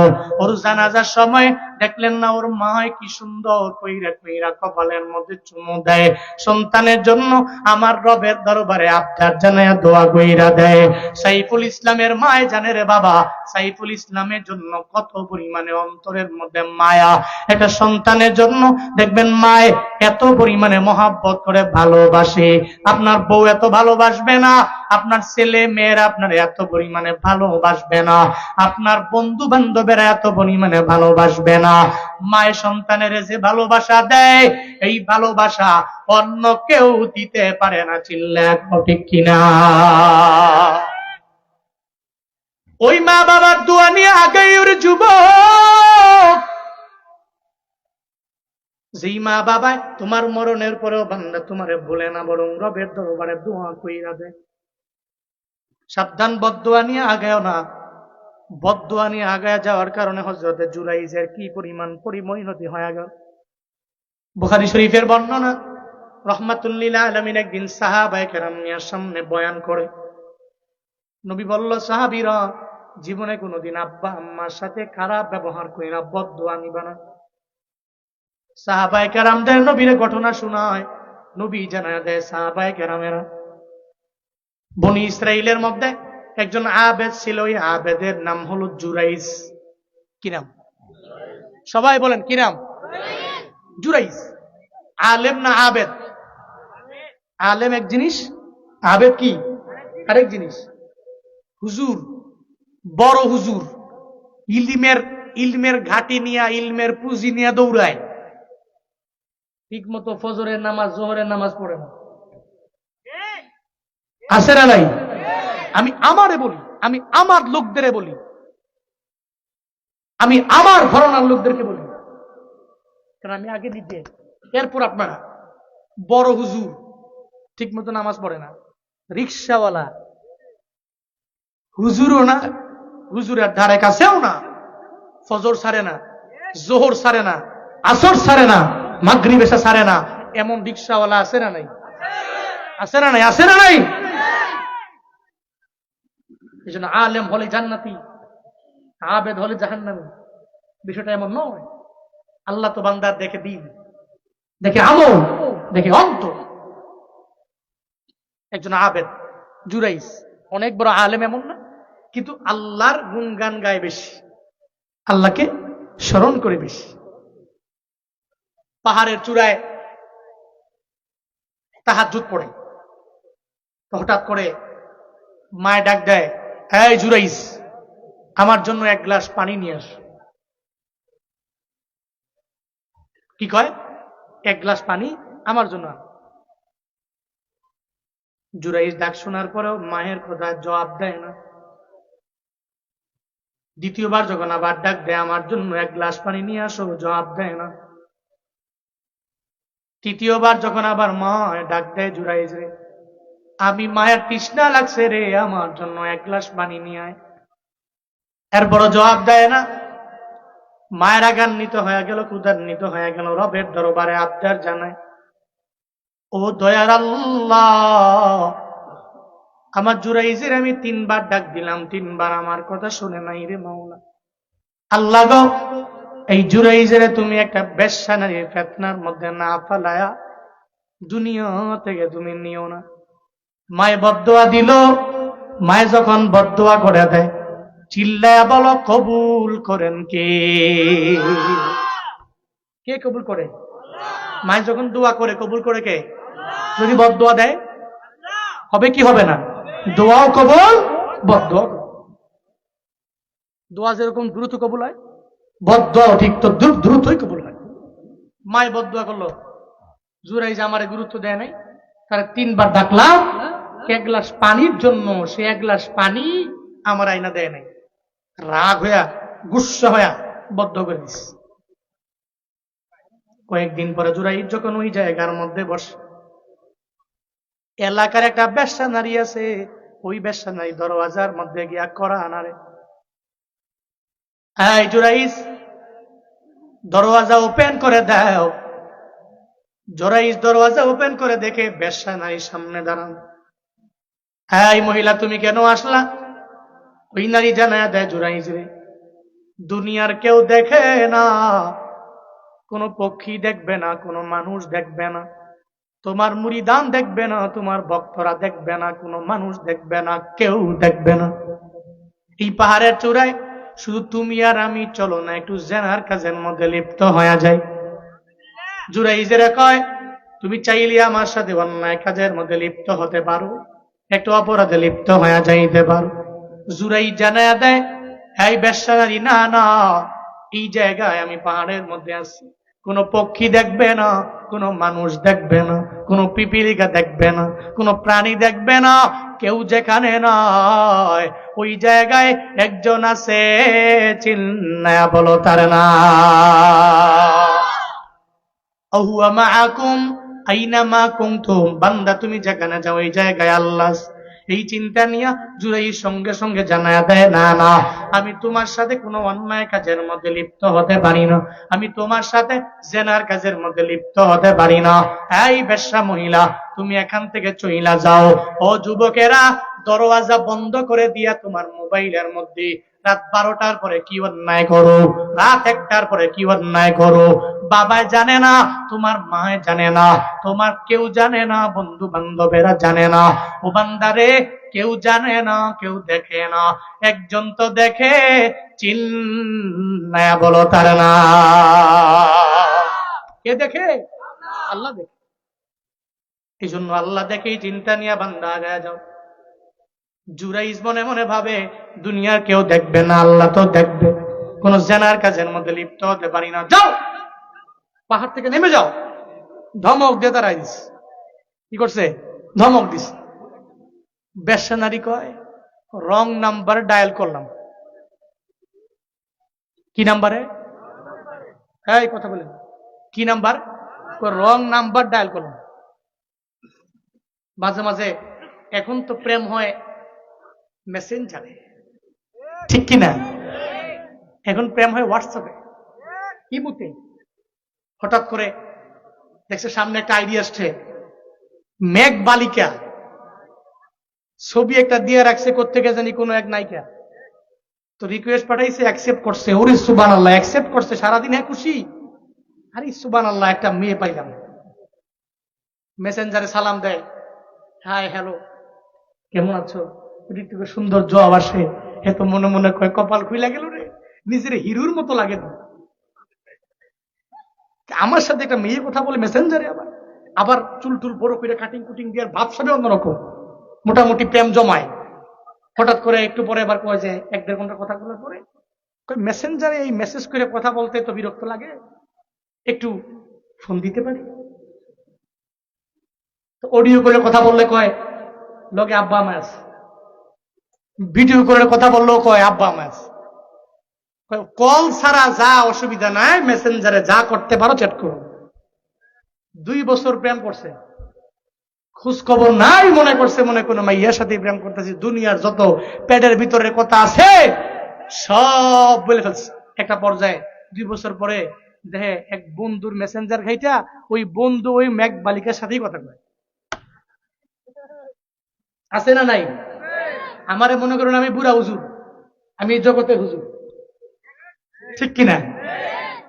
ওর জানাজার সময় দেখলেন না ওর মা কি সুন্দর কইরা কইরা কপালের মধ্যে চুমু দেয়, সন্তানের জন্য আমার রবের দরবারে আবদার জানায় দোয়া কইরা দেয়। সাইফুল ইসলামের মায় জানে রে বাবা সাইফুল ইসলামের জন্য কত পরিমাণে অন্তরের মধ্যে মায়া। একটা সন্তানের জন্য দেখবেন মায় এত পরিমাণে মহাব্বত করে ভালোবাসে, আপনার বউ এত ভালোবাসবে না, আপনার ছেলে মেয়েরা আপনার এত পরিমাণে ভালোবাসবে না, আপনার বন্ধু বান্ধবেরা এত পরিমাণে ভালোবাসবে না। মায়ের সন্তানের যে ভালোবাসা দেয় এই ভালোবাসা অন্য কেউ দিতে পারে না। চিল্লা ঠিক কিনা? ওই মা বাবার দোয়া নিয়ে আগে ওর যুবক, যেই মা বাবা তোমার মরণের পরেও বান্দা তোমারে ভুলে না, বরং রবের দরবারে দোয়া কইরা দেয়। সাবধান, বদদোয়া নিয়ে আগায়ও না। বদদোয়া নিয়ে আগায় যাওয়ার কারণে হযরতে জুরাইজের কি পরিমাণ পরিণতি হয়ে গেল। বুখারী শরীফের বর্ণনা, রাহমাতুল লিল আলামিন একদিন সাহাবায়ে কেরামের সামনে বয়ান করে নবী বলল, সাহাবীরা জীবনে কোনোদিন আব্বা আম্মার সাথে খারাপ ব্যবহার কইরা বদদোয়া নিবা না। সাহাবায়ে কেরামদের নবীর ঘটনা শোনায়, নবী জানায় দেয় সাহাবায়ে কেরামেরা, বনি ইসরাইলের মধ্যে একজন আবেদ ছিল, ওই আবেদের নাম হলো জুরাইজ। কি নাম? সবাই বলেন কি নাম? জুরাইজ। আলেম না আবেদ? আলেম এক জিনিস, আবেদ কি আরেক জিনিস। হুজুর, বড় হুজুর, ইলমের ঘাটি নিয়ে ইলমের পুঁজি নিয়ে দৌড়ায়, ঠিক মতো ফজরের নামাজ জোহরের নামাজ পড়ে না। আছে না নাই? আমি আমারে বলি, আমি আমার লোকদের বলি, আমি আমার ঘরানার লোকদেরকে বলি, কারণ আমি আগে দিতে, এরপর আপনারা। বড় হুজুর ঠিক মতো নামাজ পড়ে না, রিক্সাওয়ালা হুজুরও না, হুজুরের ধারে কাছেও না, ফজর ছাড়ে না, জোহর ছাড়ে না, আসর ছাড়ে না, মাগরিব এশা ছাড়ে না, এমন রিক্সাওয়ালা আছে না নাই? আছে না নাই? আছে না নাই? এই জন্য আলেম হলে জান্নাতি, আবেদ হলে জাহান্নামী। বিষয়টা এমন নয়। আল্লাহ তো বান্দার দেখে দিন, দেখে আমল, দেখে অন্তর। একজন আবেদ জুরাইজ অনেক বড় আলেম এমন না, কিন্তু আল্লাহর গুণগান গায় বেশি, আল্লাহকে স্মরণ করে বেশি। পাহাড়ের চূড়ায় তাহাজ্জুদ পড়ে, হঠাৎ করে মায় ডাক দেয়, এই জুরাইজ, আমার জন্য এক গ্লাস পানি নিয়ে আস। কি কয়? এক গ্লাস পানি আমার জন্য। জুরাইজ ডাক শোনার পরেও মায়ের কথা জবাব দেয় না। দ্বিতীয়বার যখন আবার ডাক দেয়, আমার জন্য এক গ্লাস পানি নিয়ে আসো, জবাব দেয় না। তৃতীয়বার যখন আবার মা ডাক দেয়, জুরাইজ রে, আমি মায়ের তৃষ্ণা লাগছে রে, আমার জন্য এক গ্লাস পানি নিয়ে আয়। এরপরও জবাব দেয় না। মায়ের আগান্বিত হয়ে গেল, ক্ষুধান্বিত হয়ে গেল, রবের দরবারে আবদার জানায়, ও দয়ার আল্লাহ, আমার জুরাইজের আমি 3 বার ডাক দিলাম, 3 বার আমার কথা শুনে নাই রে মাওলা। আল্লাহ গো, এই জুরাইজের তুমি একটা বেশ্যা নারীর ফিতনার মধ্যে না ফালায়া দুনিয়া থেকে তুমি নিও না। মায়ে বদদোয়া দিল। মায়ে যখন বদদোয়া করে দেয়, চিল্লায়া বলো, কবুল করেন কে? কে কবুল করে? মায়ে যখন দোয়া করে কবুল করে কে? যদি বদদোয়া দেয় হবে কি হবে না? দোয়াও কবুল, বদদোয়া। দোয়া যেরকম দ্রুত কবুল হয়, বদদোয়াও ঠিক তো দ্রুতই কবুল হয়। মায়ে বদদোয়া করলো, জুরাইজ আমারে গুরুত্ব দেয় নাই, তারা 3 বার ডাকলাম এক গ্লাস পানির জন্য, সে এক গ্লাস পানি আমার আইনা দেয় নাই। রাগ হইয়া, গুসা হইয়া বদ্ধ করে দিস। কয়েকদিন পরে জুরাইদ যখন ওই জায়গার মধ্যে বসে, এলাকার একটা বেশ্যা নারী আছে, ওই বেশ্যা নারী দরওয়াজার মধ্যে গিয়া করা আনারে, এই জুরাইদ দরওয়াজা ওপেন করে দাও। জুরাইদ দরওয়াজা ওপেন করে দেখে বেশ্যা নারীর সামনে দাঁড়ান। এই মহিলা তুমি কেন আসলা? ওই নারী জানায়া দেয় জুরাইদ রে, দুনিয়ার কেউ দেখে না, কোনো পক্ষী দেখবে না, কোনো মানুষ দেখবে না, তোমার মুরিদান দেখবে না, তোমার ভক্তরা দেখবে না, কোনো মানুষ দেখবে না, কেউ দেখবে না। এই পাহাড়ের চূড়ায় শুধু তুমি আর আমি, চলো না একটু জেনার কাজের মধ্যে লিপ্ত হয়ে যায়। জুরাইজেরা কয়, তুমি চাইলে আমার সাথে অন্যায় কাজের মধ্যে লিপ্ত হতে পারো, একটু অপরাধে লিপ্ত হয়ে যাইতে পারো। জুরাইজ জানায়া দেয়, এই বেশ্যা নারী, না না, এই জায়গায় আমি পাহাড়ের মধ্যে আছি, কোনো পক্ষী দেখবে না, কোনো মানুষ দেখবে না, কোনো পিপিলিকা দেখবে না, কোনো প্রাণী দেখবে না, কেউ যেখানে নয় ওই জায়গায় একজন আছে, চিল্লায়া বলো তার নাম। আহুয়া মাআকুম আইনামা কুনতুম, বান্দা তুমি যেখানে যাও এই জায়গায় আল্লাহ। এই চিন্তা নিয়ে জুরাইদ সঙ্গে সঙ্গে জানায়া দেয়, না না, আমি তোমার সাথে কোনো অন্যায় কাজের মধ্যে লিপ্ত হতে পারি না, আমি তোমার সাথে জেনার কাজের মধ্যে লিপ্ত হতে পারি না। এই বেশ্যা মহিলা, তুমি এখান থেকে চইলা যাও। ও যুবকেরা, দরওয়াজা বন্ধ করে দিয়া তোমার মোবাইলের মধ্যে রাত 12টার পরে কি অন্যায় করো, রাত 1টার পরে কি অন্যায় করো, বাবাই জানে না, তোমার মায় জানে না, তোমার কেউ জানে না, বন্ধু বান্ধবেরা জানে না। ও বান্দারে, কেউ জানে না, কেউ দেখে না, একজন তো দেখে, চিল্লায়া বলো তার নাম। কে দেখে? আল্লাহ দেখে। এই জন্য আল্লাহ দেখেই চিন্তা নিয়ে বান্দা আগায় যাও। জুরাইজ মনে মনে ভাবে, দুনিয়ার কেউ দেখবে না, আল্লাহ তো দেখবে, কোন জেনার কাজের মধ্যে লিপ্ত হতে পারি না, যাও পাহাড় থেকে নেমে যাও। ধমক দিয়ে তারাই দিস। কি করছে? ধমক দিস। বেশ্যা নারী কয়, রং নাম্বার ডায়াল করলাম। কি নাম্বারে? এই কথা বলেন, কি নাম্বার? রং নাম্বার ডায়াল করলাম। মাঝে মাঝে এখন তো প্রেম হয় মেসেঞ্জারে, ঠিক কিনা? এখন প্রেম হয় হোয়াটসঅ্যাপে, ইমুতে। হঠাৎ করে দেখছে সামনে একটা আইডি আসছে, মেঘ বালিকা, ছবি একটা দিয়ে রাখছে, কোত্থেকে জানি কোনো এক নায়িকা, তো রিকোয়েস্ট পাঠাইছে, অ্যাকসেপ্ট করছে। ওরে সুবহানাল্লাহ, অ্যাকসেপ্ট করছে, সারাদিন খুশি। আরে সুবহানাল্লাহ, একটা মেয়ে পাইলাম। মেসেঞ্জারে সালাম দেয়, হাই হ্যালো কেমন আছো, সুন্দর জবাব আসে। এ তো মনে মনে কয়, কপাল খুইলা গেল রে, নিজের হিরোর মতো লাগে না। আমার সাথে একটা মেয়ে কথা বলে মেসেঞ্জারে, আবার আবার চুল টুল বড় করে কাটিং কুটিং দিয়ে ভাব সাবে অন্যরকম, মোটামুটি প্রেম জমায়। হঠাৎ করে একটু পরে আবার কয় যে 1-1.5 ঘন্টা কথা বলার পরে মেসেঞ্জারে এই মেসেজ করে কথা বলতে তো বিরক্ত লাগে, একটু ফোন দিতে পারি। তো অডিও করে কথা বললে কয় লগে আব্বা মা আছে, ভিডিও করে কথা বললেও কয় আব্বা মা আছে। কল ছাড়া যা অসুবিধা নাই, মেসেঞ্জারে যা করতে পারো চ্যাট করো। 2 বছর প্রেম করছে, খোঁজ খবর নাই, মনে করছে মনে কোনো মাইয়ার সাথে প্রেম করতেছি, দুনিয়ার যত পেটের ভিতরের কথা আছে সব বলে ফেলছে। একটা পর্যায়ে 2 বছর পরে দেখে এক বন্ধুর মেসেঞ্জার ঘাইটা ওই বন্ধু ওই মেঘ বালিকার সাথেই কথা কয়। আছে না নাই? আমারে মনে করেন আমি বুড়া হুজুর, আমি জগতের হুজুর, ঠিক কিনা?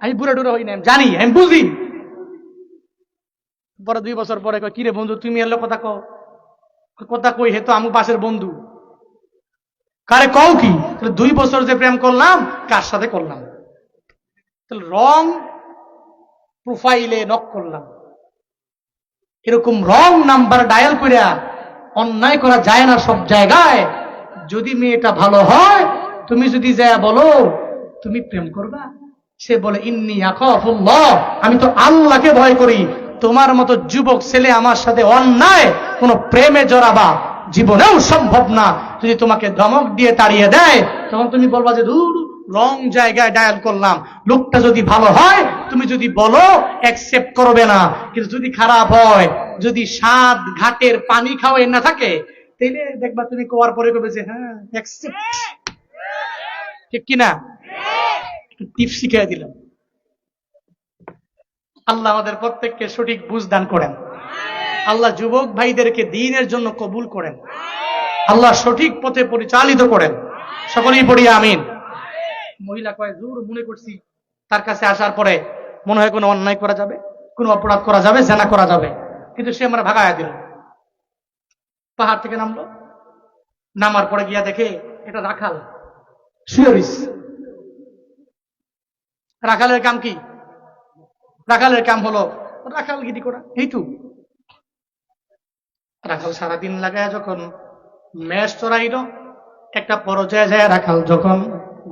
আমি বুড়া টুরা হই না, জানি, আমি বুঝি। পরে 2 বছর পরে কয়, কিরে বন্ধু তুমি এলো কথা কও। কথা কই, হে তো আমি পাশের বন্ধু। কারে কও কি? 2 বছর যে প্রেম করলাম, কার সাথে করলাম? রং প্রোফাইলে নক করলাম। এরকম রং নাম্বার ডায়াল করিয়া অন্যায় করা যায় না সব জায়গায়। যদি মেয়েটা ভালো হয়, তুমি যদি যায় বলো তুমি প্রেম করবা, সে বলে ইন্নী আখাফুল্লাহ, আমি তো আল্লাহকে ভয় করি। তোমার মতো যুবক ছেলে আমার সাথে অন্যায় কোন প্রেমে জড়াবা জীবনেও সম্ভব না। যদি তোমাকে ধমক দিয়ে তাড়িয়ে দেয়, তখন তুমি বলবা যে দূর রং জায়গায় ডায়াল করলাম। লোকটা যদি ভালো হয় তুমি যদি বলো অ্যাকসেপ্ট করবে না, কিন্তু যদি খারাপ হয়, যদি স্বাদ ঘাটের পানি খাওয়াই না থাকে, তাহলে দেখবা তুমি কোয়ার পরে কবে যে হ্যাঁ অ্যাকসেপ্ট। ঠিক কিনা? একটু টিপস শিখিয়ে দিলাম। আল্লাহ আমাদের প্রত্যেককে সঠিক বুঝ দান করেন। আল্লাহ যুবক ভাইদেরকে দ্বীনের জন্য কবুল করেন। আল্লাহ সঠিক পথে পরিচালিত করেন। সকলেই পড়ি আমিন। মহিলা কয় জোর মনে করছি তার কাছে আসার পরে মনে হয় কোনো অন্যায় করা যাবে, কোনো অপরাধ করা যাবে, জেনা করা যাবে, কিন্তু সে আমরা ভাগায়া দিল। পাহাড় থেকে নামলো, নামার পরে গিয়া দেখে এটা রাখাল শুয়ে। রাখালের কাম কি? রাখালের কাম হলো রাখালগিরি করা, এইটুক। রাখাল সারাদিন লাগায় যখন মেষ চড়াইল, একটা পর্যায়ে যায় রাখাল যখন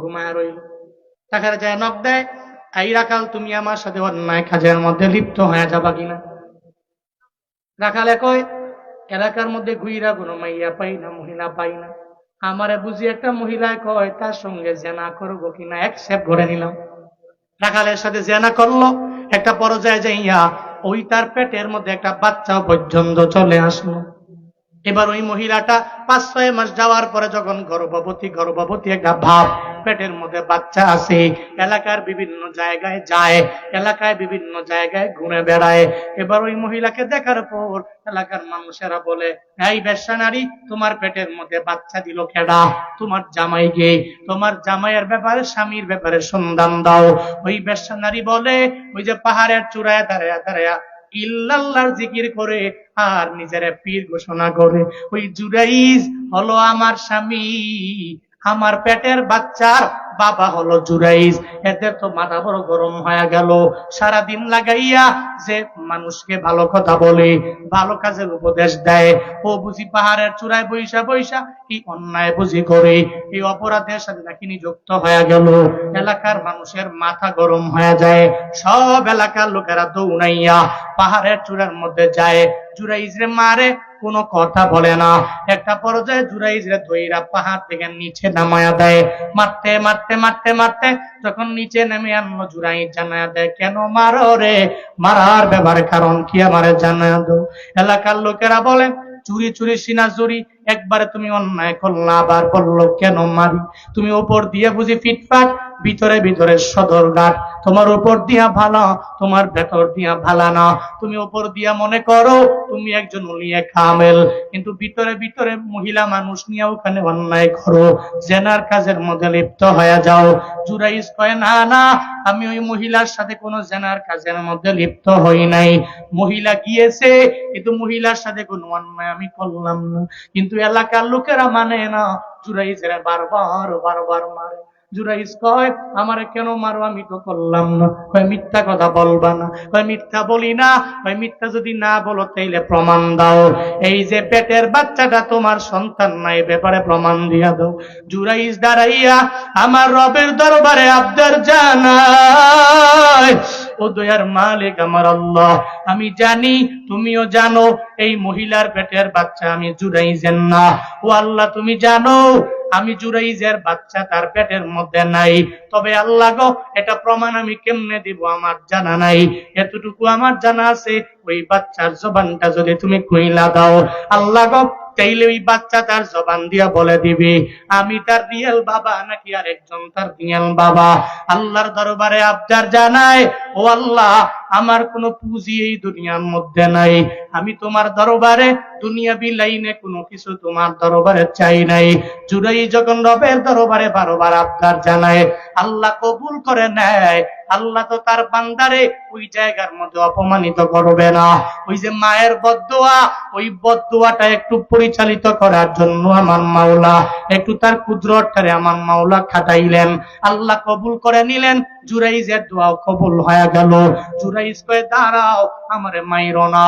ঘুমায় রইল, তাকে যায় নখ দেয়, এই রাখাল তুমি আমার সাথে অন্যায় কাজের মধ্যে লিপ্ত হয়ে যাবা কিনা? রাখালে কয় এলাকার মধ্যে ঘুইরা কোনো মাইয়া পাই না, মহিলা পাই না, আমারে বুঝি একটা মহিলায় কয় তার সঙ্গে জেনা করবো কিনা, অ্যাকসেপ্ট করে নিলাম। রাখালের সাথে জেনা করলো, একটা পর্যায়ে যাইয়া ওই তার পেটের মধ্যে একটা বাচ্চা পর্যন্ত চলে আসলো। এবার ওই মহিলাটা 5-6 মাস যাওয়ার পরে যখন গর্ভবতী একটা ভাব, পেটের মধ্যে বাচ্চা আছে, এলাকার বিভিন্ন জায়গায় যায়, এলাকায় বিভিন্ন জায়গায় ঘুরে বেড়ায়। এবার ওই মহিলাকে দেখার পর এলাকার মানুষেরা বলে, এই বেশ্যা নারী, তোমার পেটের মধ্যে বাচ্চা দিল কেডা? তোমার জামাই গে, তোমার জামাইয়ের ব্যাপারে, স্বামীর ব্যাপারে সন্ধান দাও। ওই বেশ্যা নারী বলে, ওই যে পাহাড়ের চূড়ায় দাঁড়ায়া দাঁড়ায়া ইল্লাল্লাহর জিকির করে আর নিজের পীর ঘোষণা করে, ওই জুরাইজ হলো আমার স্বামী, আমার পেটের বাচ্চার বাবা হলো জুরাইজ। এদের তো মাথা বড় গরম হয়ে গেল। সারাদিন লাগাইয়া যে মানুষকে ভালো কথা বলে, ভালো কাজের উপদেশ দেয়, ও বুঝি পাহাড়ের চূড়ায় বৈশা বৈশা এই অন্যায় বুঝি করে, এই অপরাধের সাথে নাকি নিযুক্ত হয়ে গেল। এলাকার মানুষের মাথা গরম হয়ে যায়। সব এলাকার লোকেরা দৌড়াইয়া পাহাড়ের চূড়ার মধ্যে যায়, জুরাইজরে মারে, কোনো কথা বলে না। একটা পর্যায়ে জুরাইজরে ধইরা পাহাড় থেকে নিচে নামায়া দেয়। মারতে মারতে মারতে মারতে যখন নিচে নেমে আনলো, জুরাইজ জানায়া দেয়, কেন মারো রে? মারার ব্যাপারে কারণ কি আমারে জানায়া দাও। এলাকার লোকেরা বলে, চুরি চুরি সিনা চুরি, একবারে তুমি অন্যায় করলা, আবার বললো কেন মারি? তুমি উপর দিয়ে বুঝি ফিটফাট, ভিতরে ভিতরে সদরঘাট, তোমার উপর দিয়া ভালো, তোমার ভেতর দিয়া ভালা না। তুমি উপর দিয়া মনে করো তুমি একজন উলিয়ে কামেল, কিন্তু ভিতরে ভিতরে মহিলা মানুষ নিয়ে ওখানে অন্যায় করো, জেনার কাজের মধ্যে লিপ্ত হয়ে যাও। জুরাইজ কয়, না না, আমি ওই মহিলার সাথে কোনো জেনার কাজের মধ্যে লিপ্ত হই নাই। মহিলা গিয়েছে, কিন্তু মহিলার সাথে কোনো অন্যায় আমি করলাম না। কিন্তু এলাকার লোকেরা মানে না, জুরাইজের বারবার বারবার মারে। জুরাইজ কয়, আমারে কেন মারো? আমি তো করলাম না। কয়, মিথ্যা কথা বলবা না। কয়, মিথ্যা বলি না। কয়, মিথ্যা যদি না বলো তাইলে প্রমাণ দাও, এই যে পেটের বাচ্চাটা তোমার সন্তান নাই, ব্যাপারে প্রমাণ দিয়া দাও। জুরাইজ দাঁড়াইয়া আমার রবের দরবারে আবদার জানায়, ও দয়ার মালিক আমার আল্লাহ, আমি জানি তুমিও জানো এই মহিলার পেটের বাচ্চা আমি জুরাইজের না। ও আল্লাহ, তুমি জানো আমি জুরাইজের বাচ্চা তার পেটের মধ্যে নাই। তবে আল্লাহ গো, এটা প্রমাণ আমি কেমনে দিব আমার জানা নাই। এতটুকু আমার জানা আছে, ওই বাচ্চার জবানটা যদি তুমি খুইলা দাও আল্লাহ গো, তাইলে ওই বাচ্চা তার জবান দিয়া বলে দিবে আমি তার রিয়েল বাবা নাকি আরেকজন তার রিয়েল বাবা। আল্লাহর দরবারে আবদার জানায়, ও আল্লাহ, আমার কোনো পুঁজি এই দুনিয়ার মধ্যে নাই, আমি তোমার দরবারে দুনিয়াবি লাইনে কোনো কিছু তোমার দরবারে চাই নাই। জুরাই যখন রবের দরবারে বারবার আবদার জানায়, আল্লাহ কবুল করে নেয়। আল্লাহ তো তার বান্দারে ওই জায়গার মধ্যে অপমানিত করবে না। ওই যে মায়ের বদদোয়া, ওই বদদোয়াটা একটু পরিচালিত করার জন্য আমার মাওলা একটু তার কুদরতটারে আমার মাওলা খাটাইলেন। আল্লাহ কবুল করে নিলেন, জুরাইজের দোয়াও কবুল হয়ে গেল। জুরাইজ কয়ে, দাঁড়াও, আমারে মাইরো না।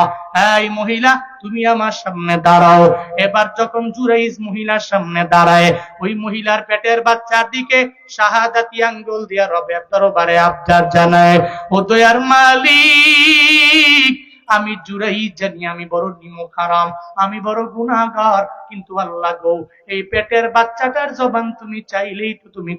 এই মহিলা, তুমি আমার সামনে দাঁড়াও। এবার যখন জুরাইজ মহিলার সামনে দাঁড়ায়, ওই মহিলার পেটের বাচ্চার দিকে শাহাদাতি আঙ্গুল দিয়া রবের দরবারে আবদার জানায়, ও দয়ার মালিক, আমি জুরাইজ জানি আমি বড় নিমক হারাম, আমি বড় গুনাহগার, কিন্তু আল্লাহ গো, এই পেটের বাচ্চাটার জবান তুমি চাইলেই তো তুমি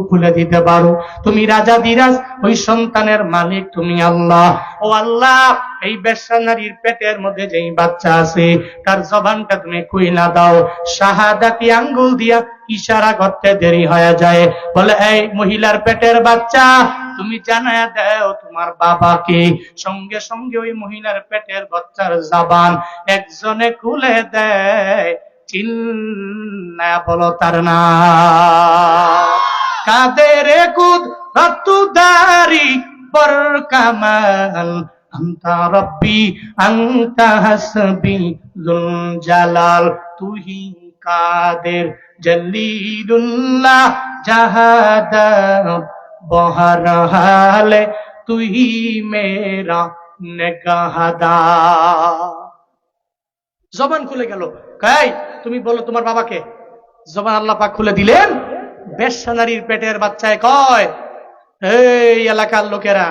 খুলে দিতে পারো। তুমি রাজা বিরাজ, ওই সন্তানের মালিক তুমি আল্লাহ। ও আল্লাহ, এই বেশ্যা নারীর পেটের মধ্যে যেই বাচ্চা আছে তার জবানটা তুমি খুইলা দাও। শাহাদাতি আঙ্গুল দিয়া ইশারা করতে দেরি হয়ে যায়, বলে এই মহিলার পেটের বাচ্চা তুমি জানায়া দাও তোমার বাবাকে। সঙ্গে সঙ্গে ওই মহিলার পেটের বাচ্চার জবান একজনে খুলে দেয়। চিল্লায়া বলো তার নাম। কাদের কুদরতুদারি বরকামাল, আন্তা রব্বি আন্তা হাসবি যুল জালাল। তুহি কাদের জলিলুল্লাহ জাহাদা বহরহালে, তুহি মেরা নেগাহদা। জবান খুলে গেল। কাই তুমি বলো তোমার বাবাকে। জবান আল্লাহ পাক খুলে দিলেন। বেশ্যা নারীর পেটের বাচ্চায় কয়, এই এলাকার লোকেরা,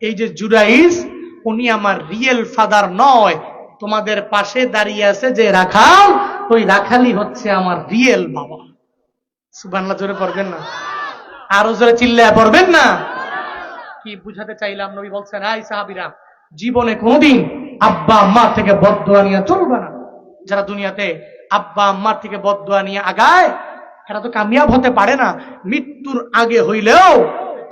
এই যে জুরাইজ, উনি আমার রিয়েল ফাদার নয়। তোমাদের পাশে দাঁড়িয়ে আছে যে রাখাল, ওই রাখালই হচ্ছে আমার রিয়েল বাবা। সুবহানাল্লাহ জোরে পড়বেন না? আরো জোরে চিল্লায় পড়বেন না? কি বুঝাতে চাইলাম? নবী বলছেন, এই সাহাবীরা, জীবনে কোনদিন আব্বা আম্মার থেকে বদদুয়া নিয়ে চলবে না। যারা দুনিয়াতে আব্বা আম্মার থেকে বদদুয়া নিয়ে আগায়, এরা তো কামিয়াব হতে পারে না। মৃত্যুর আগে হইলেও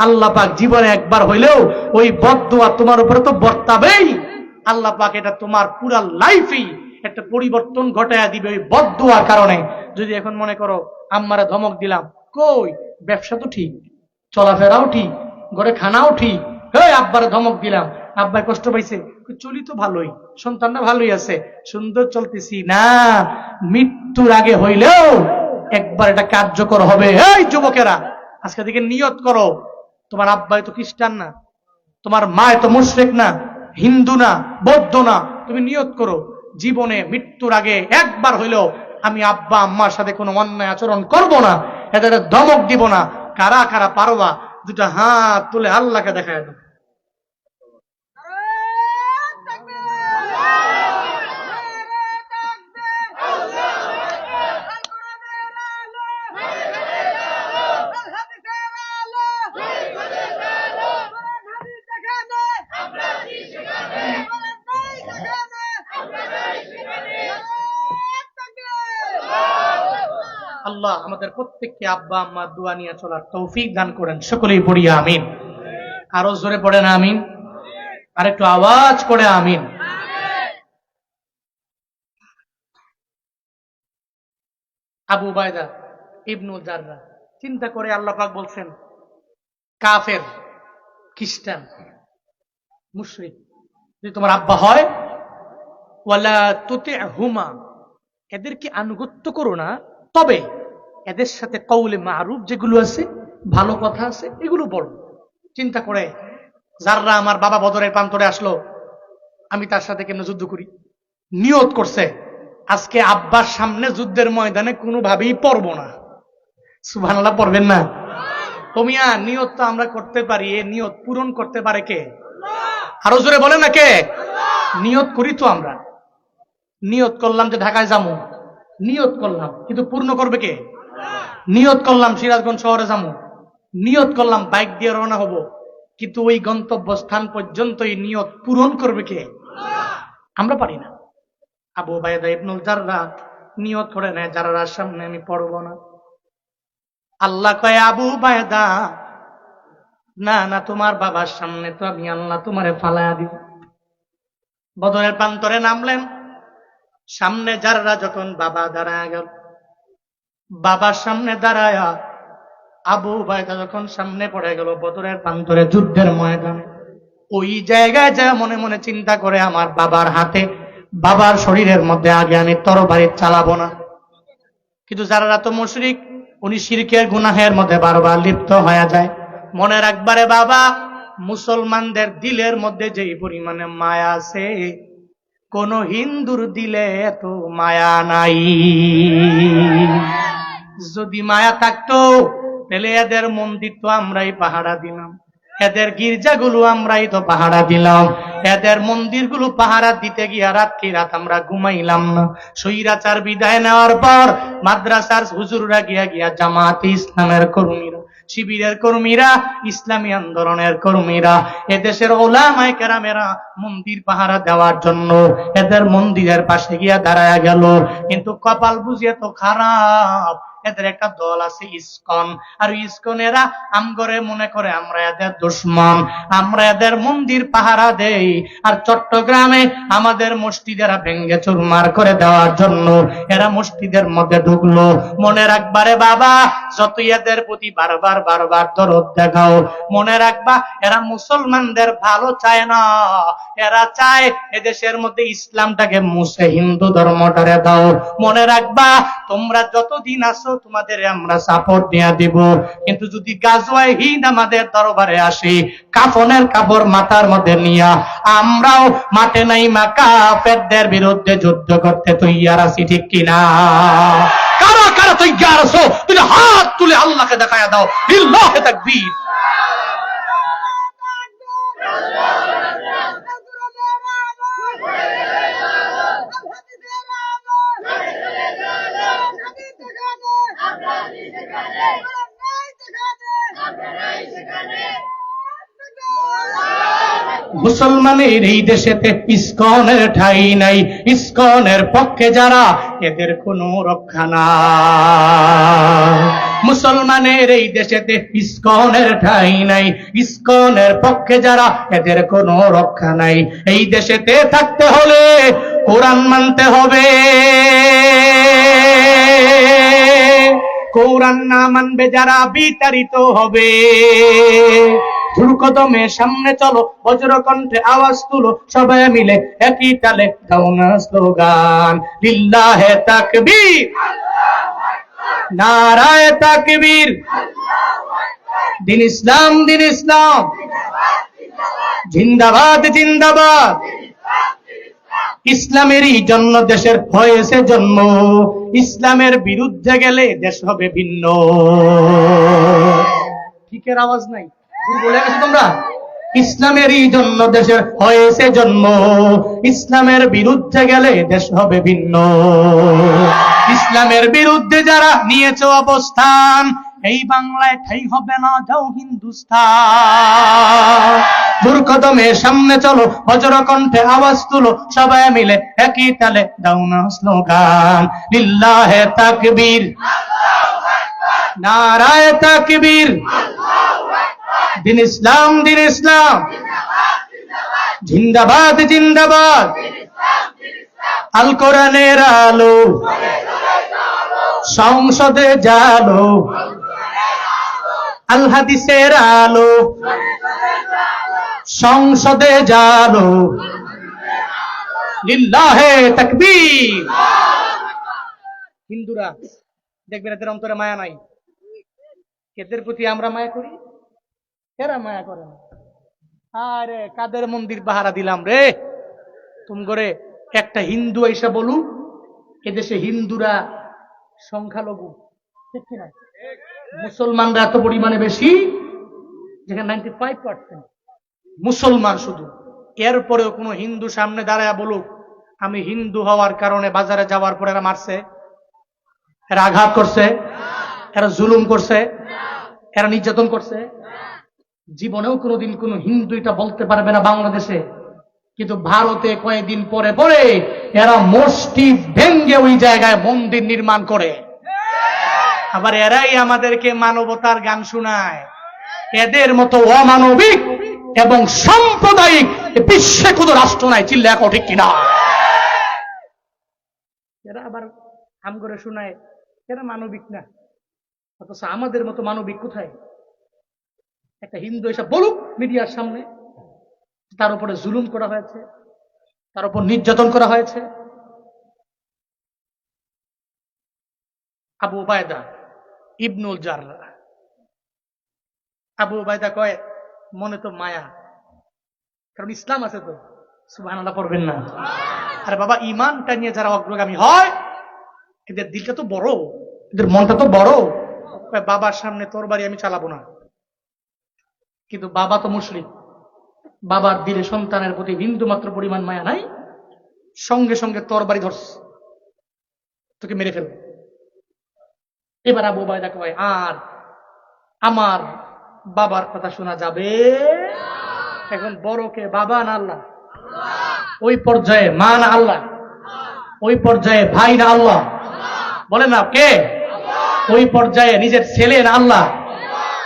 আল্লাহ পাক জীবনে একবার হইলেও ওই বদদুয়া তোমার উপরে তো বর্তাবেই। আল্লাহ পাক এটা তোমার পুরা লাইফেই একটা পরিবর্তন ঘটায়া দিবে ওই বদদুয়ার কারণে। যদি এখন মনে করো আম্মারে ধমক দিলাম, কই ব্যবসা তো ঠিক, চলাফেরাও ঠিক, ঘরে খানাও ঠিক, এই আব্বারে ধমক দিলাম, আব্বাই কষ্ট পাইছে, চলি তো ভালোই, সন্তানরা ভালোই আছে, সুন্দর চলতেছি না। মৃত্যুর আগে হইলেও একবার এটা কার্যকর হবে। এই যুবকেরা, আজকে থেকে নিয়ত করো, তোমার আব্বাই তো খ্রিস্টান না, তোমার মা তো মুশরিক না, হিন্দু না, বৌদ্ধ না। তুমি নিয়ত করো, জীবনে মৃত্যুর আগে একবার হইলেও আমি আব্বা আম্মার সাথে কোনো অন্যায় আচরণ করব না, এদের ধমক দিব না। কারা কারা পারবা? দুটা হাত তুলে আল্লাহকে দেখায় দাও। আল্লাহ আমাদের প্রত্যেককে আব্বা আম্মার দোয়া নিয়ে চলার তৌফিক দান করেন। সকলেই পড়ি আমিন। আরো জোরে পড়েন আমিন, আর একটু আওয়াজ করে আমিন। আবু উবাইদা ইবনুল জাররাহ চিন্তা করে আল্লাহ পাক বলছেন, কাফের, খ্রিস্টান, মুশরিক যদি তোমার আব্বা হয়, ওয়ালা তুতিহুমা, এদেরকে আনুগত্য করো না, তবে এদের সাথে কওলে মারুফ যেগুলো আছে, ভালো কথা আছে, এগুলো বলো। চিন্তা করে যাররা আমার বাবা বদরের প্রান্তরে আসলো, আমি তার সাথে কেমন যুদ্ধ করি। নিয়ত করছে আজকে আব্বার সামনে যুদ্ধের ময়দানে কোনোভাবেই পড়বো না। সুবহানাল্লাহ পড়বেন না? তোমিয়া নিয়ত তো আমরা করতে পারি, এ নিয়ত পূরণ করতে পারে কে? আরো জোরে বলেন না কে? নিয়ত করি তো আমরা। নিয়ত করলাম যে ঢাকায় যাবো, নিয়ত করলাম, কিন্তু পূর্ণ করবে কে? নিয়ত করলাম সিরাজগঞ্জ শহরে যাবো, নিয়ত করলাম বাইক দিয়ে রওনা হব, কিন্তু ওই গন্তব্য স্থান পর্যন্ত এই নিয়ত পূরণ করবে কে? আমরা পারি না। আবু উবাইদা ইবনুল জাররাহ নিয়ত করে নেয়, জাররার সামনে আমি পড়ব না। আল্লাহ কয়, আবু উবাইদা, না না, তোমার বাবার সামনে তো আমি আল্লাহ তোমারে ফালায়া দিব। বদরের প্রান্তরে নামলেন, সামনে জাররাহ যখন বাবা দাঁড়ায় গেল, বাবার সামনে দাঁড়ায়া আবু উবাইদা যখন সামনে পড়ে গেল বদরের প্রান্তরে যুদ্ধের ময়দানে, ওই জায়গায় যা মনে মনে চিন্তা করে, আমার বাবার হাতে, বাবার শরীরের মধ্যে আগে আমি তরবারি চালাবো না। কিন্তু যারা তো মুশরিক, উনি শিরকের গুনাহের মধ্যে বারবার লিপ্ত হয়ে যায়। মনে রাখবারে বাবা, মুসলমানদের দিলের মধ্যে যেই পরিমাণে মায়া আছে, কোন হিন্দুর দিলে এত মায়া নাই। যদি মায়া থাকতো তাহলে এদের মন্দির তো আমরাই পাহারা দিলাম, এদের গির্জাগুলো আমরাই তো পাহারা দিলাম, এদের মন্দিরগুলো পাহারা দিতে গিয়া রাত্রি রাত আমরা ঘুমাইলাম না। স্বৈরাচার বিদায় নেওয়ার পর মাদ্রাসার হুজুররা গিয়া গিয়া জামাতে ইসলামের কর্মীরা, শিবিরের কর্মীরা, ইসলামী আন্দোলনের কর্মীরা, এদেশের ওলামায়ে কেরামেরা মন্দির পাহারা দেওয়ার জন্য এদের মন্দিরের পাশে গিয়া দাঁড়ায়া গেল। কিন্তু কপাল বুঝিয়ে তো খারাপ, এদের একটা দল আছে ইসকন, আর ইসকনেরা আমগরে মনে করে আমরা এদের দুশমন, আমরা এদের মন্দির পাহারা দেই। আর চট্টগ্রামে আমাদের মসজিদেরা ভেঙ্গে চুরমার করে দেওয়ার জন্য এরা মসজিদের মধ্যে ঢুকলো। মনে রাখবারে বাবা, যতই এদের প্রতি বারবার বারবার দরদ দেখাও, মনে রাখবা এরা মুসলমানদের ভালো চায় না, এরা চায় এদেশের মধ্যে ইসলামটাকে মুছে হিন্দু ধর্মটারে দাও। মনে রাখবা তোমরা যতদিন আসো তোমাদের আমরা সাপোর্ট দিয়ে দিব, কিন্তু যদি গাজওয়ায়ে হিন্দ আমাদের দরবারে আসে কাফনের কাপড় মাথার মধ্যে নিয়া আমরাও মাঠে নাই মা কাফেরদের বিরুদ্ধে যুদ্ধ করতে তৈয়ার আছি, ঠিক কিনা? কারা কারা তৈয়ার আছো? তুমি হাত তুলে আল্লাহকে দেখায়া দাও, লিল্লাহি তাকবীর। মুসলমানের এই দেশেতে ইসকনের ঠাঁই নাই, ইসকনের পক্ষে যারা এদের কোনো রক্ষা নাই। মুসলমানের এই দেশেতে ইসকনের ঠাঁই নাই, ইসকনের পক্ষে যারা এদের কোনো রক্ষা নাই। এই দেশেতে থাকতে হলে কোরআন মানতে হবে, কোরআন না মানবে যারা বিতাড়িত হবে। দ্রুকদমে সামনে চলো, বজ্রকণ্ঠে আওয়াজ তুলো, সবাই মিলে একই তালে দাও না স্লোগান, লিল্লাহে তাকবীর, নারায়ে তাকবীর, দিন ইসলাম, দিন ইসলাম, জিন্দাবাদ, জিন্দাবাদ। ইসলামেরই জন্য দেশের হয়েছে জন্ম, ইসলামের বিরুদ্ধে গেলে দেশ হবে ভিন্ন। ঠিকের আওয়াজ নাই, বলে গেছো তোমরা? ইসলামেরই জন্য দেশের হয়েছে জন্ম, ইসলামের বিরুদ্ধে গেলে দেশ হবে ভিন্ন। ইসলামের বিরুদ্ধে যারা নিয়েছে অবস্থান, এই বাংলায় ঠাই হবে না, যাও হিন্দুস্তান। দুর্কদমে সামনে চলো, বজ্রকণ্ঠে আওয়াজ তুলো, সবাই মিলে একই তালে দাও না স্লোগান, লিল্লাহে তাকবীর, নারায়ে তাকবীর, দিন ইসলাম, দিন ইসলাম, জিন্দাবাদ, জিন্দাবাদ। আল কোরআনের আলো সংসদে জালো, আল হাদিসের আলো সংসদে জালো, লিল্লাহে তাকবীর। হিন্দুরা দেখবেন এদের অন্তরে মায়া নাই, এদের প্রতি আমরা মায়া করি, এরা মায়া করে না। আরে কাদের মন্দির পাহারা দিলাম রে, তুমি করে একটা হিন্দু এসে বলুন এদেশে হিন্দুরা সংখ্যালঘু, ঠিক কিনা? মুসলমানরা এত পরিমাণে বেশি, যেখানে 95% মুসলমান শুধু। এরপরেও কোনো হিন্দু সামনে দাঁড়ায় বলুক আমি হিন্দু হওয়ার কারণে বাজারে যাওয়ার পরে এরা মারছে, এরা আঘাত করছে, এরা জুলুম করছে, এরা নির্যাতন করছে, জীবনেও কোনোদিন কোনো হিন্দু এটা বলতে পারবে না বাংলাদেশে। কিন্তু ভারতে কয়েকদিন পরে পরে এরা মসজিদ ভেঙ্গে ওই জায়গায় মন্দির নির্মাণ করে, আবার এরাই আমাদেরকে মানবতার গান শোনায়। এদের মতো অমানবিক এবং সাম্প্রদায়িক বিশ্বে কোনো রাষ্ট্র নাই, চিল্লা এখন ঠিক কিনা? এরা আবার হাম করে শোনায় এরা মানবিক না, অথচ আমাদের মতো মানবিক কোথায়? একটা হিন্দু এসে বলুক মিডিয়ার সামনে তার উপরে জুলুম করা হয়েছে, তার উপর নির্যাতন করা হয়েছে। আবু উবায়দা ইবনুল জাররাহ, আবু উবায়দা কয় মনে তো মায়া, কারণ ইসলাম আছে তো, সুবহানাল্লাহ পড়বেন না? আরে বাবা, ইমানটা নিয়ে যারা অগ্রগামী হয় এদের দিলটা তো বড়, এদের মনটা তো বড়। বাবার সামনে তরবারি আমি চালাবো না, কিন্তু বাবা তো মুশরিক, বাবার দিলে সন্তানের প্রতি বিন্দু মাত্র পরিমাণ মায়া নাই, সঙ্গে সঙ্গে তরবারি ধরছে, তোকে মেরে ফেলবে। এবার আবু উবাইদা কয়, আর আমার বাবার কথা শোনা যাবে? এখন বড়কে বাবা না আল্লাহ? ওই পর্যায়ে মা না আল্লাহ? ওই পর্যায়ে ভাই না আল্লাহ? বলে না কে? ওই পর্যায়ে নিজের ছেলে না আল্লাহ?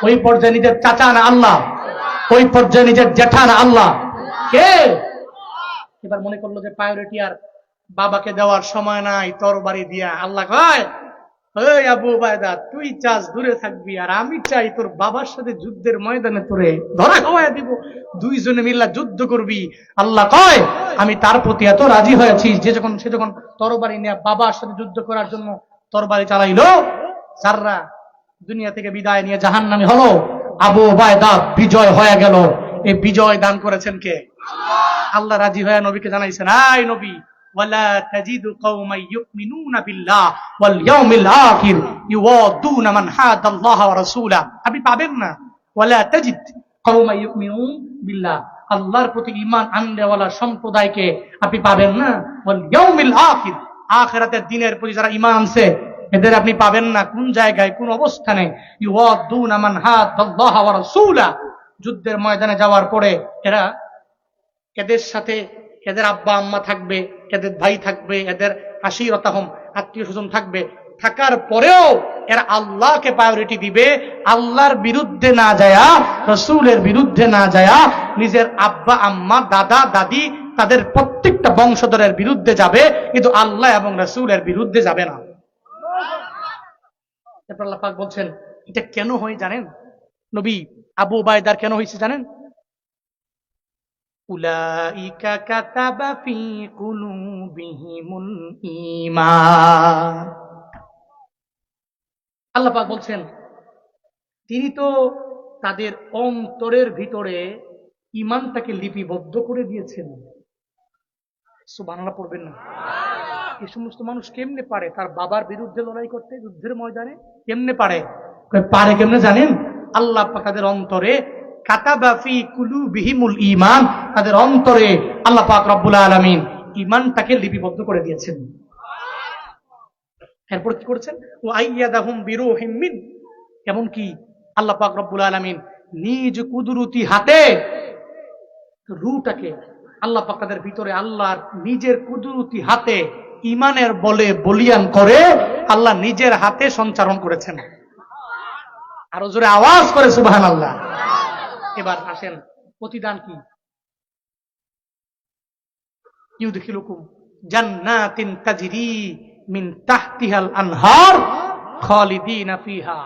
ওই পর্যায়ে নিজের চাচা না আল্লাহ? ওই পর্যায়ে নিজের জেঠা না আল্লাহ? কে? এবার মনে করলো যে প্রায়োরিটি আর বাবাকে দেওয়ার সময় নাই, তরবারি দিয়া আল্লাহ কয়, ওই আবু উবাইদা, তুই চাস দূরে থাকবি, আর আমি চাই তোর বাবার সাথে যুদ্ধের ময়দানে তোরে ধরা খাওয়াই দিব, দুইজনে মিল্লা যুদ্ধ করবি। আল্লাহ কয়, আমি তার প্রতি এত রাজি হয়েছি যে সে যখন তরবারি নিয়ে বাবার সাথে যুদ্ধ করার জন্য তরবারি চালাইলো, যাররা দুনিয়া থেকে বিদায় নিয়ে জাহান্নামী হলো, আবু উবাইদা বিজয় হয়ে গেল। এই বিজয় দান করেছেন কে? আল্লাহ রাজি হয়ে নবীকে জানাইছেন, আই নবী, ওয়ালা তাজিদু কওমান ইউমিনুনা বিল্লাহ ওয়াল ইয়াউমিল আখির ইউওয়াদুনা মান হাদাল্লাহ ওয়া রাসূলা। আপনি পাবেন না, ওয়ালা তাজিদ কওমান ইউমিনুন বিল্লাহ, আল্লাহর প্রতি ঈমান আননেওয়ালা সম্প্রদায়কে আপনি পাবেন না, ওয়াল ইয়াউমিল আখির, আখিরাতের দিনের প্রতি যারা ঈমান আনছে এদের আপনি পাবেন না। কোন জায়গায়, কোন অবস্থানে? ইউওয়াদুনা মান হাদাল্লাহ ওয়া রাসূলা, যুদ্ধের ময়দানে যাওয়ার পরে এদের সাথে এদের আব্বা আম্মা থাকবে, এদের ভাই থাকবে, এদের আশিরতাহম আত্মীয় স্বজন থাকবে, থাকার পরেও এরা আল্লাহকে প্রায়োরিটি দিবে, আল্লাহর বিরুদ্ধে না যায়া, রাসূলের বিরুদ্ধে না যায়া, নিজের আব্বা আম্মা দাদা দাদি তাদের প্রত্যেকটা বংশধরের বিরুদ্ধে যাবে, কিন্তু আল্লাহ এবং রাসূলের বিরুদ্ধে যাবে না। এরপর আল্লাহ পাক বলছেন, এটা কেন হয় জানেন? নবী আবু উবাইদার কেন হয়েছে জানেন? উলাইকা কাতাবা ফি কুলুবিহিমুল ঈমান। আল্লাহ পাক বলছেন, তিনি তো তাদের অন্তরের ভিতরে ঈমানটাকে লিপিবদ্ধ করে দিয়েছেন। সুবহানাল্লাহ পড়বেন না? এই সমস্ত মানুষ কেমনে পারে তার বাবার বিরুদ্ধে লড়াই করতে যুদ্ধের ময়দানে? কেমনে পারে? পারে কেমনে জানেন? আল্লাহ পাক তাদের অন্তরে কাতাবা ফি কুলুবিহিমুল ঈমান, তাদের অন্তরে আল্লাহ পাক রব্বুল আলামিন ঈমানটাকে লিপিবদ্ধ করে দিয়েছেন। এরপর কি করেছেন? ওয়া আইয়াদাহুম বিরূহিম মিন, এমন কি আল্লাহ পাক রব্বুল আলামিন নিজ কুদরতি হাতে রূহটাকে আল্লাহ পাক তাদের ভিতরে আল্লাহর নিজের কুদরতি হাতে ঈমানের বলে বলিয়ান করে আল্লাহ নিজের হাতে সঞ্চারণ করেছেন। আরো জোরে আওয়াজ করে সুবহানাল্লাহ। এবার আসেন, প্রতিদান কি? ইউদখিলুকুম জান্নাতিন তাজরি মিন তাহতিহাল আনহার খালিদিনা ফিহা।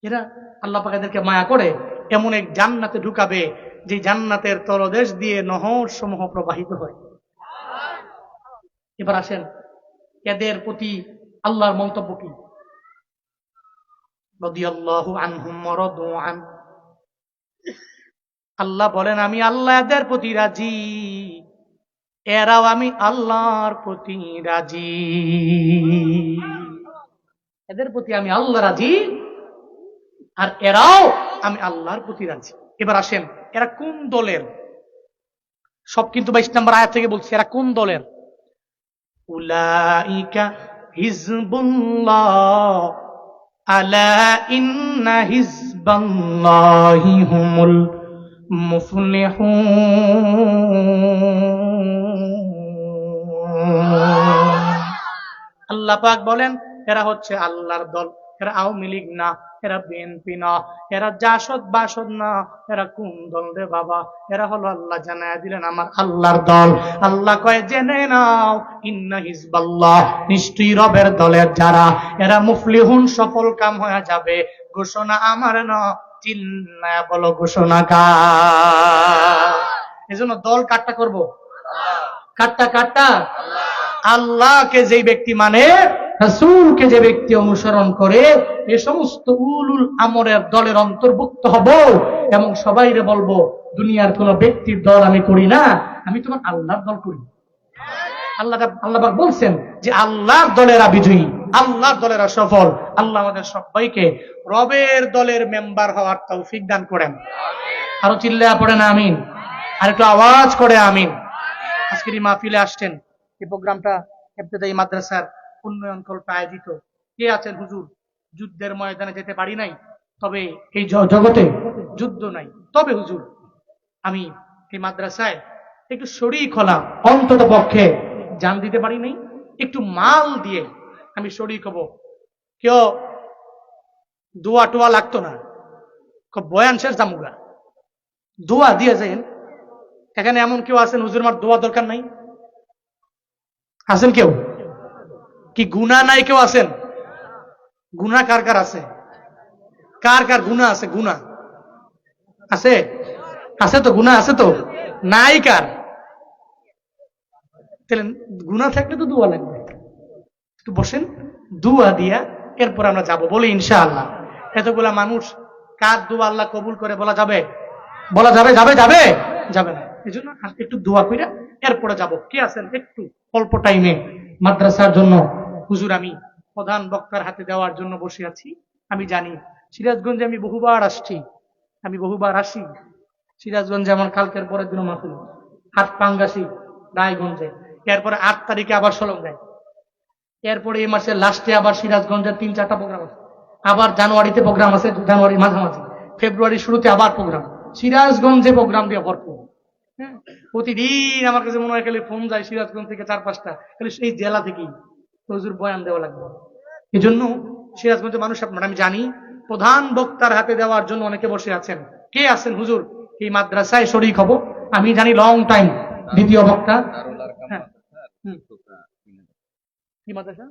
এরা আল্লাহ পাক এদেরকে মায়া করে এমন এক জান্নাতে ঢুকাবে যে জান্নাতের তলদেশ দিয়ে নহর সমূহ প্রবাহিত হয়। এবার আসেন, এদের প্রতি আল্লাহর মন্তব্য কি? রাদিয়াল্লাহু আনহুম ওয়া রাদু আন, আল্লাহ বলেন, আমি আল্লাহ এদের প্রতি রাজি, এরাও আমি আল্লাহর প্রতি রাজি। এদের প্রতি আমি আল্লাহ রাজি, আর এরাও আমি আল্লাহর প্রতি রাজি। এবার আসেন, এরা কোন দলের? সব কিন্তু 22 নম্বর আয়াত থেকে বলছে এরা কোন দলের। উলাইকা হিজবুল্লাহ আলা ইন্না হিজবাল্লাহি হুমুল মুফলিহুন। আল্লাহ পাক বলেন, এরা হচ্ছে আল্লাহর দল। এরা আওয়ামী লীগ না, এরা বিএনপি না, এরা জাসদ বাসদ না, এরা কোন দল রে বাবা? এরা হলো আল্লাহ জানায়া দিলেন আমার আল্লাহর দল। আল্লাহ কয়, জেনে নাও, ইন্না হিজবাল্লাহ, নিশ্চয়ই রবের দলের যারা, এরা মুফলিহুন, সফল কাম হয়ে যাবে। ঘোষণা আমার না, চিল্লায়া বলো ঘোষণা কার? এজন্য দল কাট্টা করব, কাট্টা আল্লাহকে যে ব্যক্তি মানে, রাসূলকে যে ব্যক্তি অনুসরণ করে, এ সমস্ত উলুল আমরের দলের অন্তর্ভুক্ত হব এবং সবাইরে বলবো, দুনিয়ার কোন ব্যক্তির দল আমি করি না, আমি তোমার আল্লাহর দল করি। আল্লাহ পাক বলছেন যে আল্লাহর দলেরা বিজয়ী, আল্লাহর দলেরা সফল। আল্লাহ আমাদের সবাইকে রবের দলের মেম্বার হওয়ার তৌফিক দান করেন। আরো চিল্লায়া পড়ে না আমিন, আর একটু আওয়াজ করে আমিন। আজকের এই মাহফিলে আসছেন, এই প্রোগ্রামটা ইবতেদায়ী মাদ্রাসার উন্নয়ন কল্পে আয়োজিত। কে আছেন হুজুর যুদ্ধের ময়দানে যেতে পারি নাই, তবে এই জগতে যুদ্ধ নাই, তবে হুজুর আমি এই মাদ্রাসায় একটু শরীক হলাম, অন্তত পক্ষে জান দিতে পারি নাই, একটু মাল দিয়ে আমি শরীক হব। কেউ দোয়া টোয়া লাগতো না, বয়ান শেষ জামুগা দোয়া দিয়ে যাইন। এখানে এমন কেউ আছেন হুজুর আমার দোয়া দরকার নাই? আছেন কেউ? কি গুনাহ নাই কেউ আছেন? গুনাহ কার কার আছে? কার কার গুনাহ আছে? গুনাহ আছে? আছে তো, গুনাহ আছে তো, নাই কার? তাহলে গুনাহ থাকলে তো দোয়া লাগবে। একটু বসেন, দোয়া দিয়া এরপর আমরা যাব বলি ইনশাআল্লাহ। এতগুলা মানুষ কার দোয়া আল্লাহ কবুল করে বলা যাবে? বলা যাবে? যাবে যাবে যাবে না। এই জন্য একটু দোয়া কইরা এরপরে যাব। কে আছেন একটু অল্প টাইমে মাদ্রাসার জন্য? হুজুর আমি প্রধান বক্তার হাতে দেওয়ার জন্য বসে আছি। আমি জানি সিরাজগঞ্জে আমি বহুবার আসছি, আমি বহুবার আসি সিরাজগঞ্জে। আমার কালকের পরের দিন মাহফিল, হাট পাঙ্গাসি রায়গঞ্জে, এরপরে 8 তারিখে আবার সলঙ্গায়, এরপরে এই মাসের লাস্টে আবার সিরাজগঞ্জের 3-4টা প্রোগ্রাম আছে, আবার জানুয়ারিতে প্রোগ্রাম আছে, জানুয়ারির মাঝামাঝি, ফেব্রুয়ারির শুরুতে আবার প্রোগ্রাম। সিরাজগঞ্জে প্রোগ্রাম দিয়ে ভরপুর। হ্যাঁ, প্রতিদিন আমার কাছে মনে হয় খালি ফোন যায় সিরাজগঞ্জ থেকে 4-5টা, খালি এই জেলা থেকেই হুজুর বয়ান দেওয়া লাগবে। এই জন্য সিরাজগঞ্জের মানুষ আপনার আমি জানি প্রধান বক্তার হাতে দেওয়ার জন্য অনেকে বসে আছেন। কে আছেন হুজুর এই মাদ্রাসায় শরীক হব? আমি জানি লং টাইম দ্বিতীয় বক্তা। হ্যাঁ, কি মাদ্রাসা?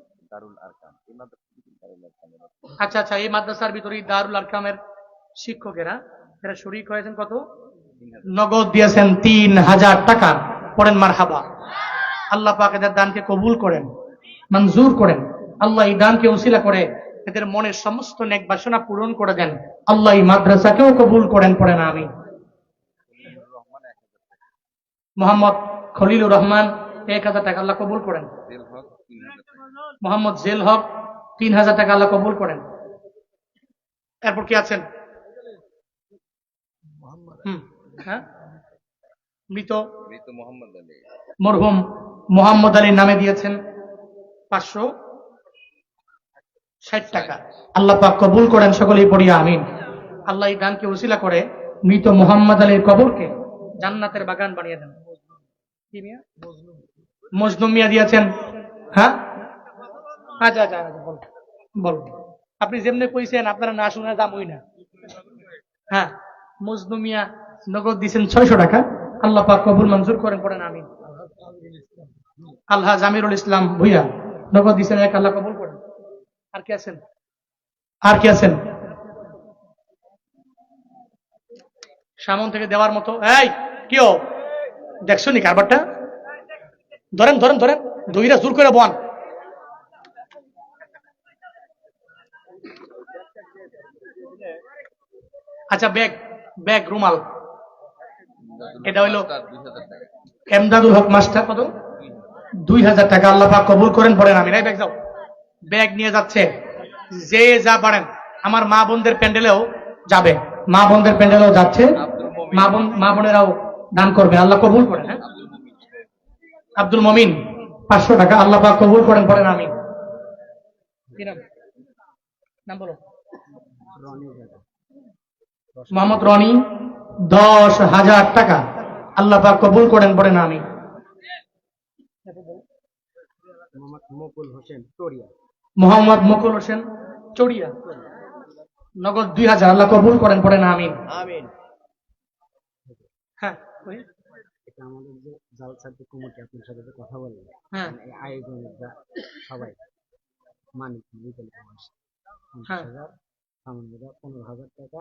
আচ্ছা আচ্ছা, এই মাদ্রাসার ভিতরে দারুল আরকামের শিক্ষকেরা এরা শরীক হয়েছেন। কত? নগদ দিয়েছেন 3000 টাকা। পড়েন মারহাবা। আল্লাহ পাক এদের দানকে কবুল করেন, মঞ্জুর করেন। আল্লাহ এই দানকে উসিলা করে এদের মনের সমস্ত নেক বাসনা পূরণ করে দেন। আল্লাহ এই মাদ্রাসাকেও কবুল করেন। পড়েন আমিন। মোহাম্মদ খলিলুর রহমান 1000 টাকা আল্লাহ কবুল করেন। মোহাম্মদ জেল হক 3000 টাকা আল্লাহ কবুল করেন। এরপর কি আছেন? হ্যাঁ, মৃত মরহুম মোহাম্মদ আলীর নামে দিয়েছেন 560 টাকা। আল্লাহ পাক কবুল করেন, সকলেই পড়িয়া আমিন। আল্লাহ এই দানকে উসিলা করে মৃত মোহাম্মদ আলীর কবরকে জান্নাতের বাগান বানিয়ে দেন। মজনুম মিয়া দিয়েছেন। হ্যাঁ, আচ্ছা আচ্ছা, বল আপনি যেমনি কইছেন আপনারা না শুনে দামই না। হ্যাঁ, মজনুম মিয়া নগদ দিয়েছেন 600 টাকা। আল্লাহ পাক কবুল মঞ্জুর করেন। পড়েন আমিন। আল্লাহ জামিরুল ইসলাম ভুইয়া নগদ দিয়েছেন 1, আল্লাহ কবুল করেন। আর কি আছেন? আর কি আছেন সামন থেকে দেওয়ার মতো? এই কেউ দেখছো নি কারবারটা? ধরেন ধরেন ধরেন, দুইটা জোর করে বন। আচ্ছা, ব্যাগ ব্যাগ রুমাল, এটা হইল এমদাদুল হক মাস্টার। কত? 2000 টাকা। আল্লাহ পাক কবুল করেন। পড়েন আমিন। এই ব্যাগ যাও, ব্যাগ নিয়ে যাচ্ছে যে যা পারেন। আমার মা বোনদের প্যান্ডেলেও যাবে, মা বোনদের প্যান্ডেলেও যাচ্ছে, মা বোনেরাও দান করবে। আল্লাহ কবুল করেন। হ্যাঁ, আব্দুল মমিন 500 টাকা। আল্লাহ পাক কবুল করেন। পড়েন আমিন। কি নাম বলো? মোহাম্মদ রনি 10,000 টাকা। আল্লাহ পাক কবুল করেন। পড়েন আমিন। মোহাম্মদ মুকুল হোসেন চড়িয়া নগদ 2000। আল্লাহ কবুল করেন। পড়েন আমিন। হ্যাঁ, আমাদের যে জালসার যে কমিটি আপনার সাথে যে কথা বললেন, এই আয়োজনের সবাই মানিক 50,000, সামন্দিরা 15,000 টাকা,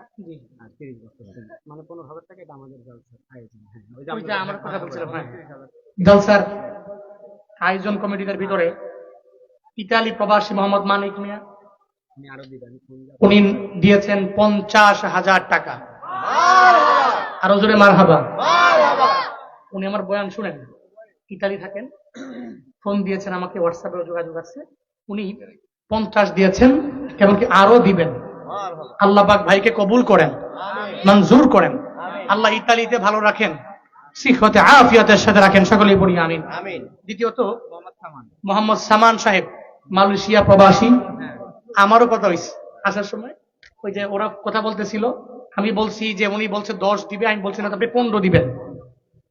আর 30 বছর মানে 15,000 টাকা। এটা আমাদের জালসার আয়োজন। হ্যাঁ, আমরা কথা বলছিলাম। হ্যাঁ, জালসার আয়োজন কমিটিদের ভিতরে ইতালি প্রবাসী মোহাম্মদ মানিক মিয়া, উনি দিয়েছেন 50,000 টাকা। আরো জোরে মারহাবা। উনি আমার বয়ান শুনেন, ইতালি থাকেন, ফোন দিয়েছেন আমাকে, হোয়াটসঅ্যাপে যোগাযোগ আছে। উনি 50 দিয়েছেন, এমনকি আরো দিবেন। আল্লাহ পাক ভাইকে কবুল করেন, মঞ্জুর করেন। আল্লাহ ইতালিতে ভালো রাখেন, সিহতে আফিয়াতের সাথে রাখেন, সকলেই পড়ি আমিন। দ্বিতীয়ত মোহাম্মদ সামান সাহেব, মালয়েশিয়া প্রবাসী। আমারও কথা হয়েছে আসার সময়, ওই যে ওরা কথা বলতেছিল, আমি বলছি যে উনি বলছে 10 দিবে, আমি বলছি না তবে 15 দিবেন।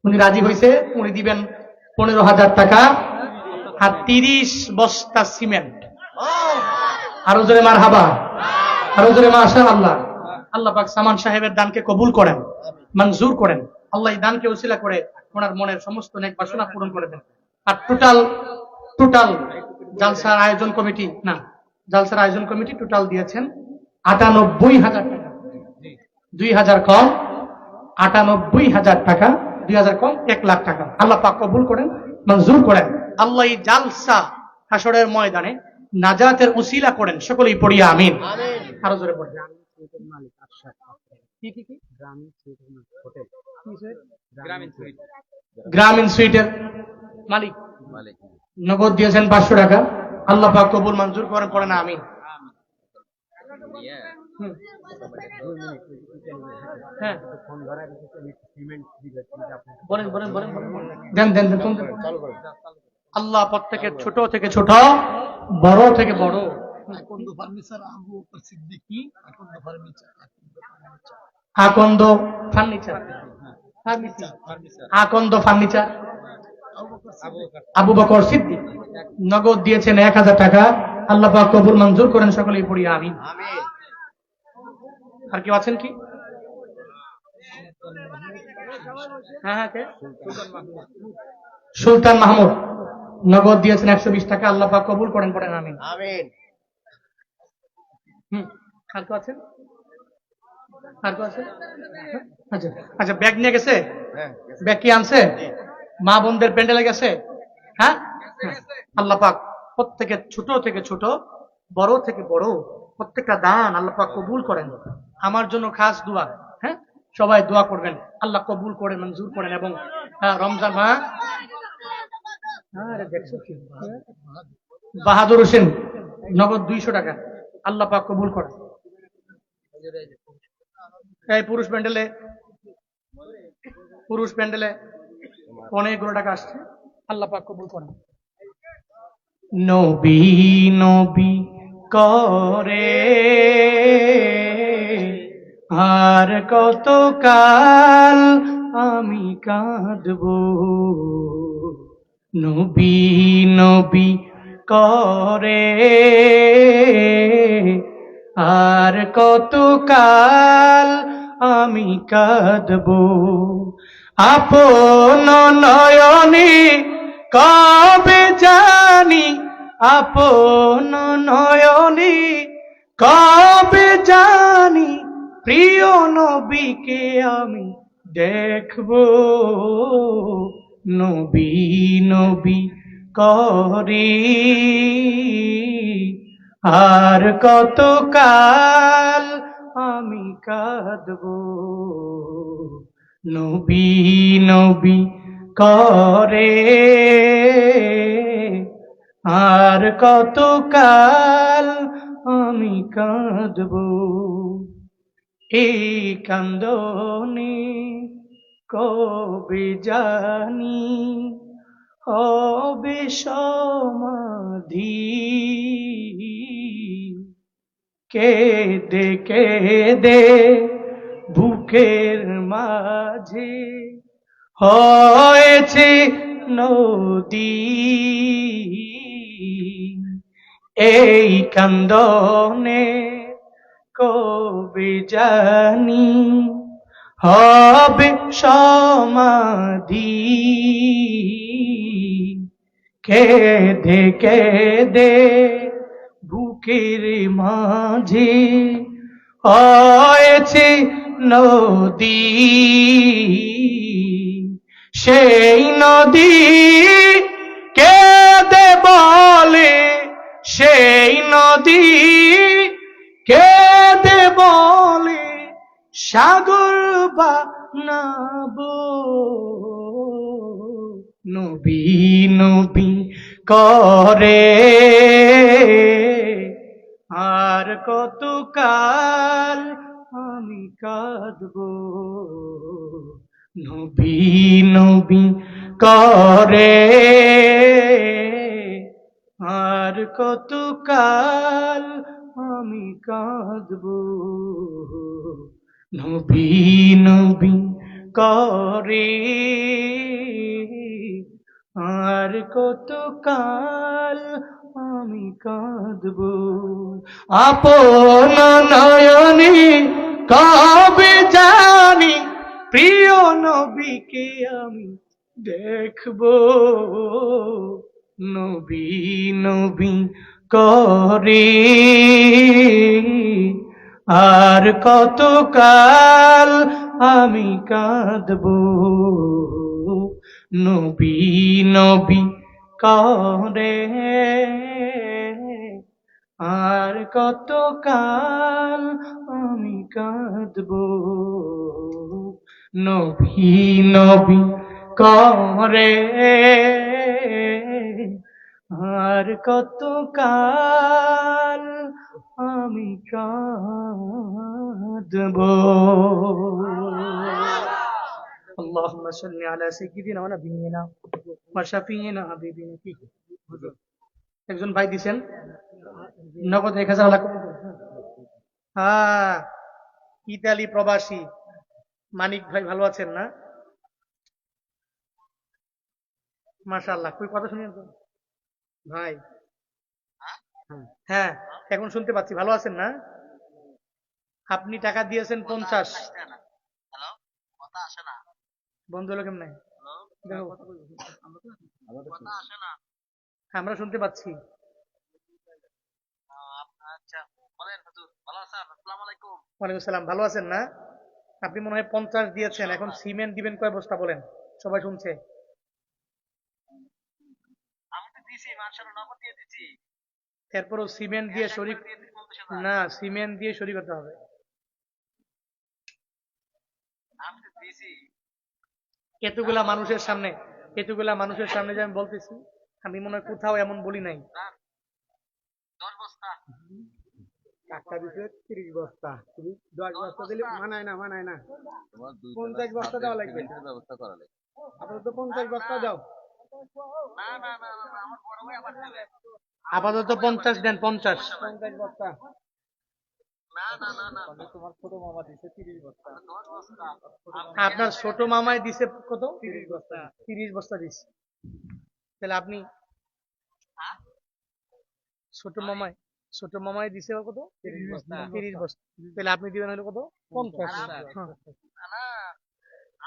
উনি রাজি হয়েছে, উনি দিবেন 15,000 টাকা আর 30 বস্তা সিমেন্ট। আরো জোরে মারহাবা, আরো জোরে মাশাআল্লাহ। আল্লাহ পাক সামান সাহেবের দানকে কবুল করেন, মঞ্জুর করেন। আল্লাহ এই দানকে ওসিলা করে ওনার মনের সমস্ত নেক বাসনা পূরণ করে দেন। আর টোটাল জালসার আয়োজন কমিটি, না জালসার আয়োজন কমিটি টোটাল দিয়েছেন 98,000 টাকা। 2,000 কম 98,000 টাকা, 2,000 কম 1 লাখ টাকা। আল্লাহ পাক কবুল করেন, মঞ্জুর করেন। আল্লাহ এই জালসা হাসরের ময়দানে নাজাতের উসিলা করেন, সকলেই পড়িয়া আমিন। আরো জোরে পড়ি। মালিক আশরাফ কি গ্রামীণ সুইটের হোটেল, গ্রামীণ সুইটের মালিক নগদ দিয়েছেন 500 টাকা। আল্লাহ পাক কবুল মঞ্জুর করেন, পড়েন আমিন। হ্যাঁ দেন আল্লাহ প্রত্যেকের ছোট থেকে ছোট, বড় থেকে বড়। আকন্দ ফার্নিচার, আকন্দ ফার্নিচার আবু বকর সিদ্দিক নগদ দিয়েছেন 1,000 টাকা। আল্লাহ পাক কবুল মঞ্জুর করেন, সকলেই পড়ি আমিন। আর কেউ আছেন কি? হ্যাঁ কে? সুলতান মাহমুদ নগদ দিয়েছেন 120 টাকা। আল্লাহ পাক কবুল করেন, পড়েন আমিন। আর কেউ আছেন? আর কেউ আছেন? আচ্ছা ব্যাগ নিয়ে গেছে? ব্যাগ কি আনছে? মা বোনদের প্যান্ডেলে গেছে? হ্যাঁ, আল্লাহ পাক প্রত্যেকের ছোট থেকে ছোট, বড় থেকে বড় প্রত্যেকটা দান আল্লাহ পাক কবুল করেন। আমার জন্য খাস দোয়া, হ্যাঁ সবাই দোয়া করবেন, আল্লাহ কবুল করেন, মঞ্জুর করেন। এবং রমজান দেখছো কি বাহাদুর হোসেন নগদ 200 টাকা। আল্লাহ পাক কবুল করেন। এই পুরুষ প্যান্ডেলে অনেকগুলো টাকা আসছে, আল্লাহ পাক কবুল করেন। নবী নবী করে আর কত কাল আমি কাঁদব, নবী নবী করে আর কত কাল আমি কাঁদব, আপন নয়নে কবে জানি, আপন নয়নে কবে জানি প্রিয় নবীকে আমি দেখব, নবী নবী করি আর কত কাল আমি কাঁদব, নবী নবী করে আর কত কাল আমি কাঁদব। এই কান্দনে কবে জানি হবে সমাধি, কেঁদে কেঁদে বুকের মাঝে হয়েছে নদী, এই কান্দনে কবে জানি হবে সমাধি, কেঁদে কেঁদে বুকের মাঝে হয়েছে নদী, সেই নদী কেঁদে বলে, সেই নদী কেঁদে বলে সাগর বানাবো, নবী নবী করে আর কত কাল আমি কাঁদব, নবী নবী করে আর কত কাল আমি কাঁদবো, নবী নবী করে আর কত কাল আমি কাঁদবো, আপন নয়নে কবে জানি প্রিয় নবীকে আমি দেখবো, নবী নবী করে আর কত কাল আমি কাঁদবো, নবী নবী করে আর কত কাল আমি কাঁদবো, নবী নবী করে আর কত কাল আমি কাঁদবো। اللهم صل على سيدنا ونبينا وشفيعنا حبيبنا فيك। একজন ভাই দিছেন নগদ 1000 টাকা। হ্যাঁ, ইতালি প্রবাসী মানিক ভাই ভালো আছেন না? মাশাআল্লাহ, কই কথা শুনেন তো ভাই? হ্যাঁ, এখন শুনতে পাচ্ছি। ভালো আছেন না? আপনি টাকা দিয়েছেন 50। বন্ধ হলো কেমনে? আমরা শুনতে পাচ্ছি। ওয়ালাইকুম সালাম। ভালো আছেন না? আপনি মনে হয় 50 দিয়েছেন, এখন সিমেন্ট দিবেন কয় বস্তা বলেন? সবাই শুনছে। এরপরও সিমেন্ট দিয়ে শরীর না, সিমেন্ট দিয়ে শরীর করতে হবে। এতগুলা মানুষের সামনে যে আমি বলতেছি, আমি মনে হয় কোথাও এমন বলি নাই। টাকা দিছে 30 বস্তা, তুমি 10 বস্তা দিলে মানায় না 50 বস্তা দেওয়া লাগবে, ব্যবস্থা করা লাগবে। আপাতত 50 বস্তা দাও। আপাতত 50 দেন। 50 বস্তা। তোমার ছোট মামা দিছে 30 বস্তা। আপনার ছোট মামায় দিছে কত? 30 বস্তা। 30 বস্তা দিছে। তাহলে আপনি ছোট মামায় দিছে কত? 30 বস্তা। 30 বস্তা। তাহলে আপনি দিবেন হলো কত? 50।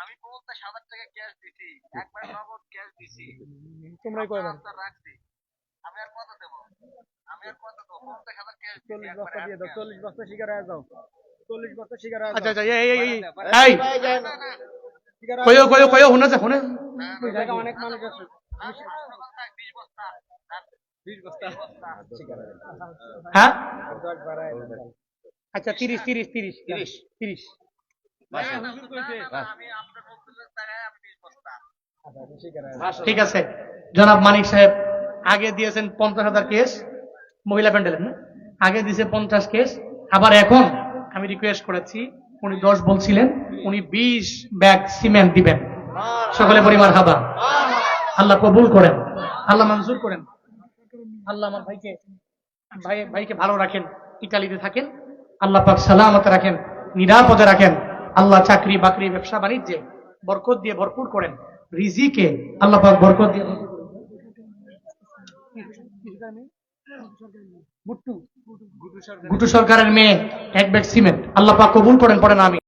আমি 50,000 টাকা ক্যাশ দিছি, একবার নগদ ক্যাশ দিছি। তোমরাই কয়বার? আমি আর কত দেব? 50,000 ক্যাশ 40 বস্তা দিয়ে দাও। 40 বস্তা শিকার হয়ে যাও। 40 বস্তা শিকার হয়ে আচ্ছা যাও। আচ্ছা, এই কয়ো হুনা যা হুনে। ওই জায়গা অনেক মানুষ আছে। 20 বস্তা। হ্যাঁ, 10 বাড়ায়। আচ্ছা 30। আমি আপনার বন্ধুদের টাকায় আমি 20 বস্তা। আচ্ছা শিকার হয়ে ঠিক আছে জনাব মানিক সাহেব, আগে দিয়েছেন 50,000 কেস মহিলা প্যান্ডেলের, না? আগে দিয়েছে 50 কেস। আবার এখন আমি রিকোয়েস্ট করেছি, উনি 10 বলছিলেন, উনি 20 ব্যাগ সিমেন্ট দিবেন। সকলে পরিবার হাবা। আল্লাহ কবুল করেন, আল্লাহ মঞ্জুর করেন। আল্লাহ আমার ভাইকে ভালো রাখেন, ইতালিতে থাকেন। আল্লাহ পাক সালামতে রাখেন, নিরাপদে রাখেন। আল্লাহ চাকরি বাকরি ব্যবসা বাণিজ্যে বরকত দিয়ে ভরপুর করেন। রিজিকে আল্লাহ পাক বরকত দিয়ে গুট্টু সরকারের মেয়ে 1 ব্যাগ সিমেন্ট আল্লাহ পাক কবুল করেন। পড়েন আমিন।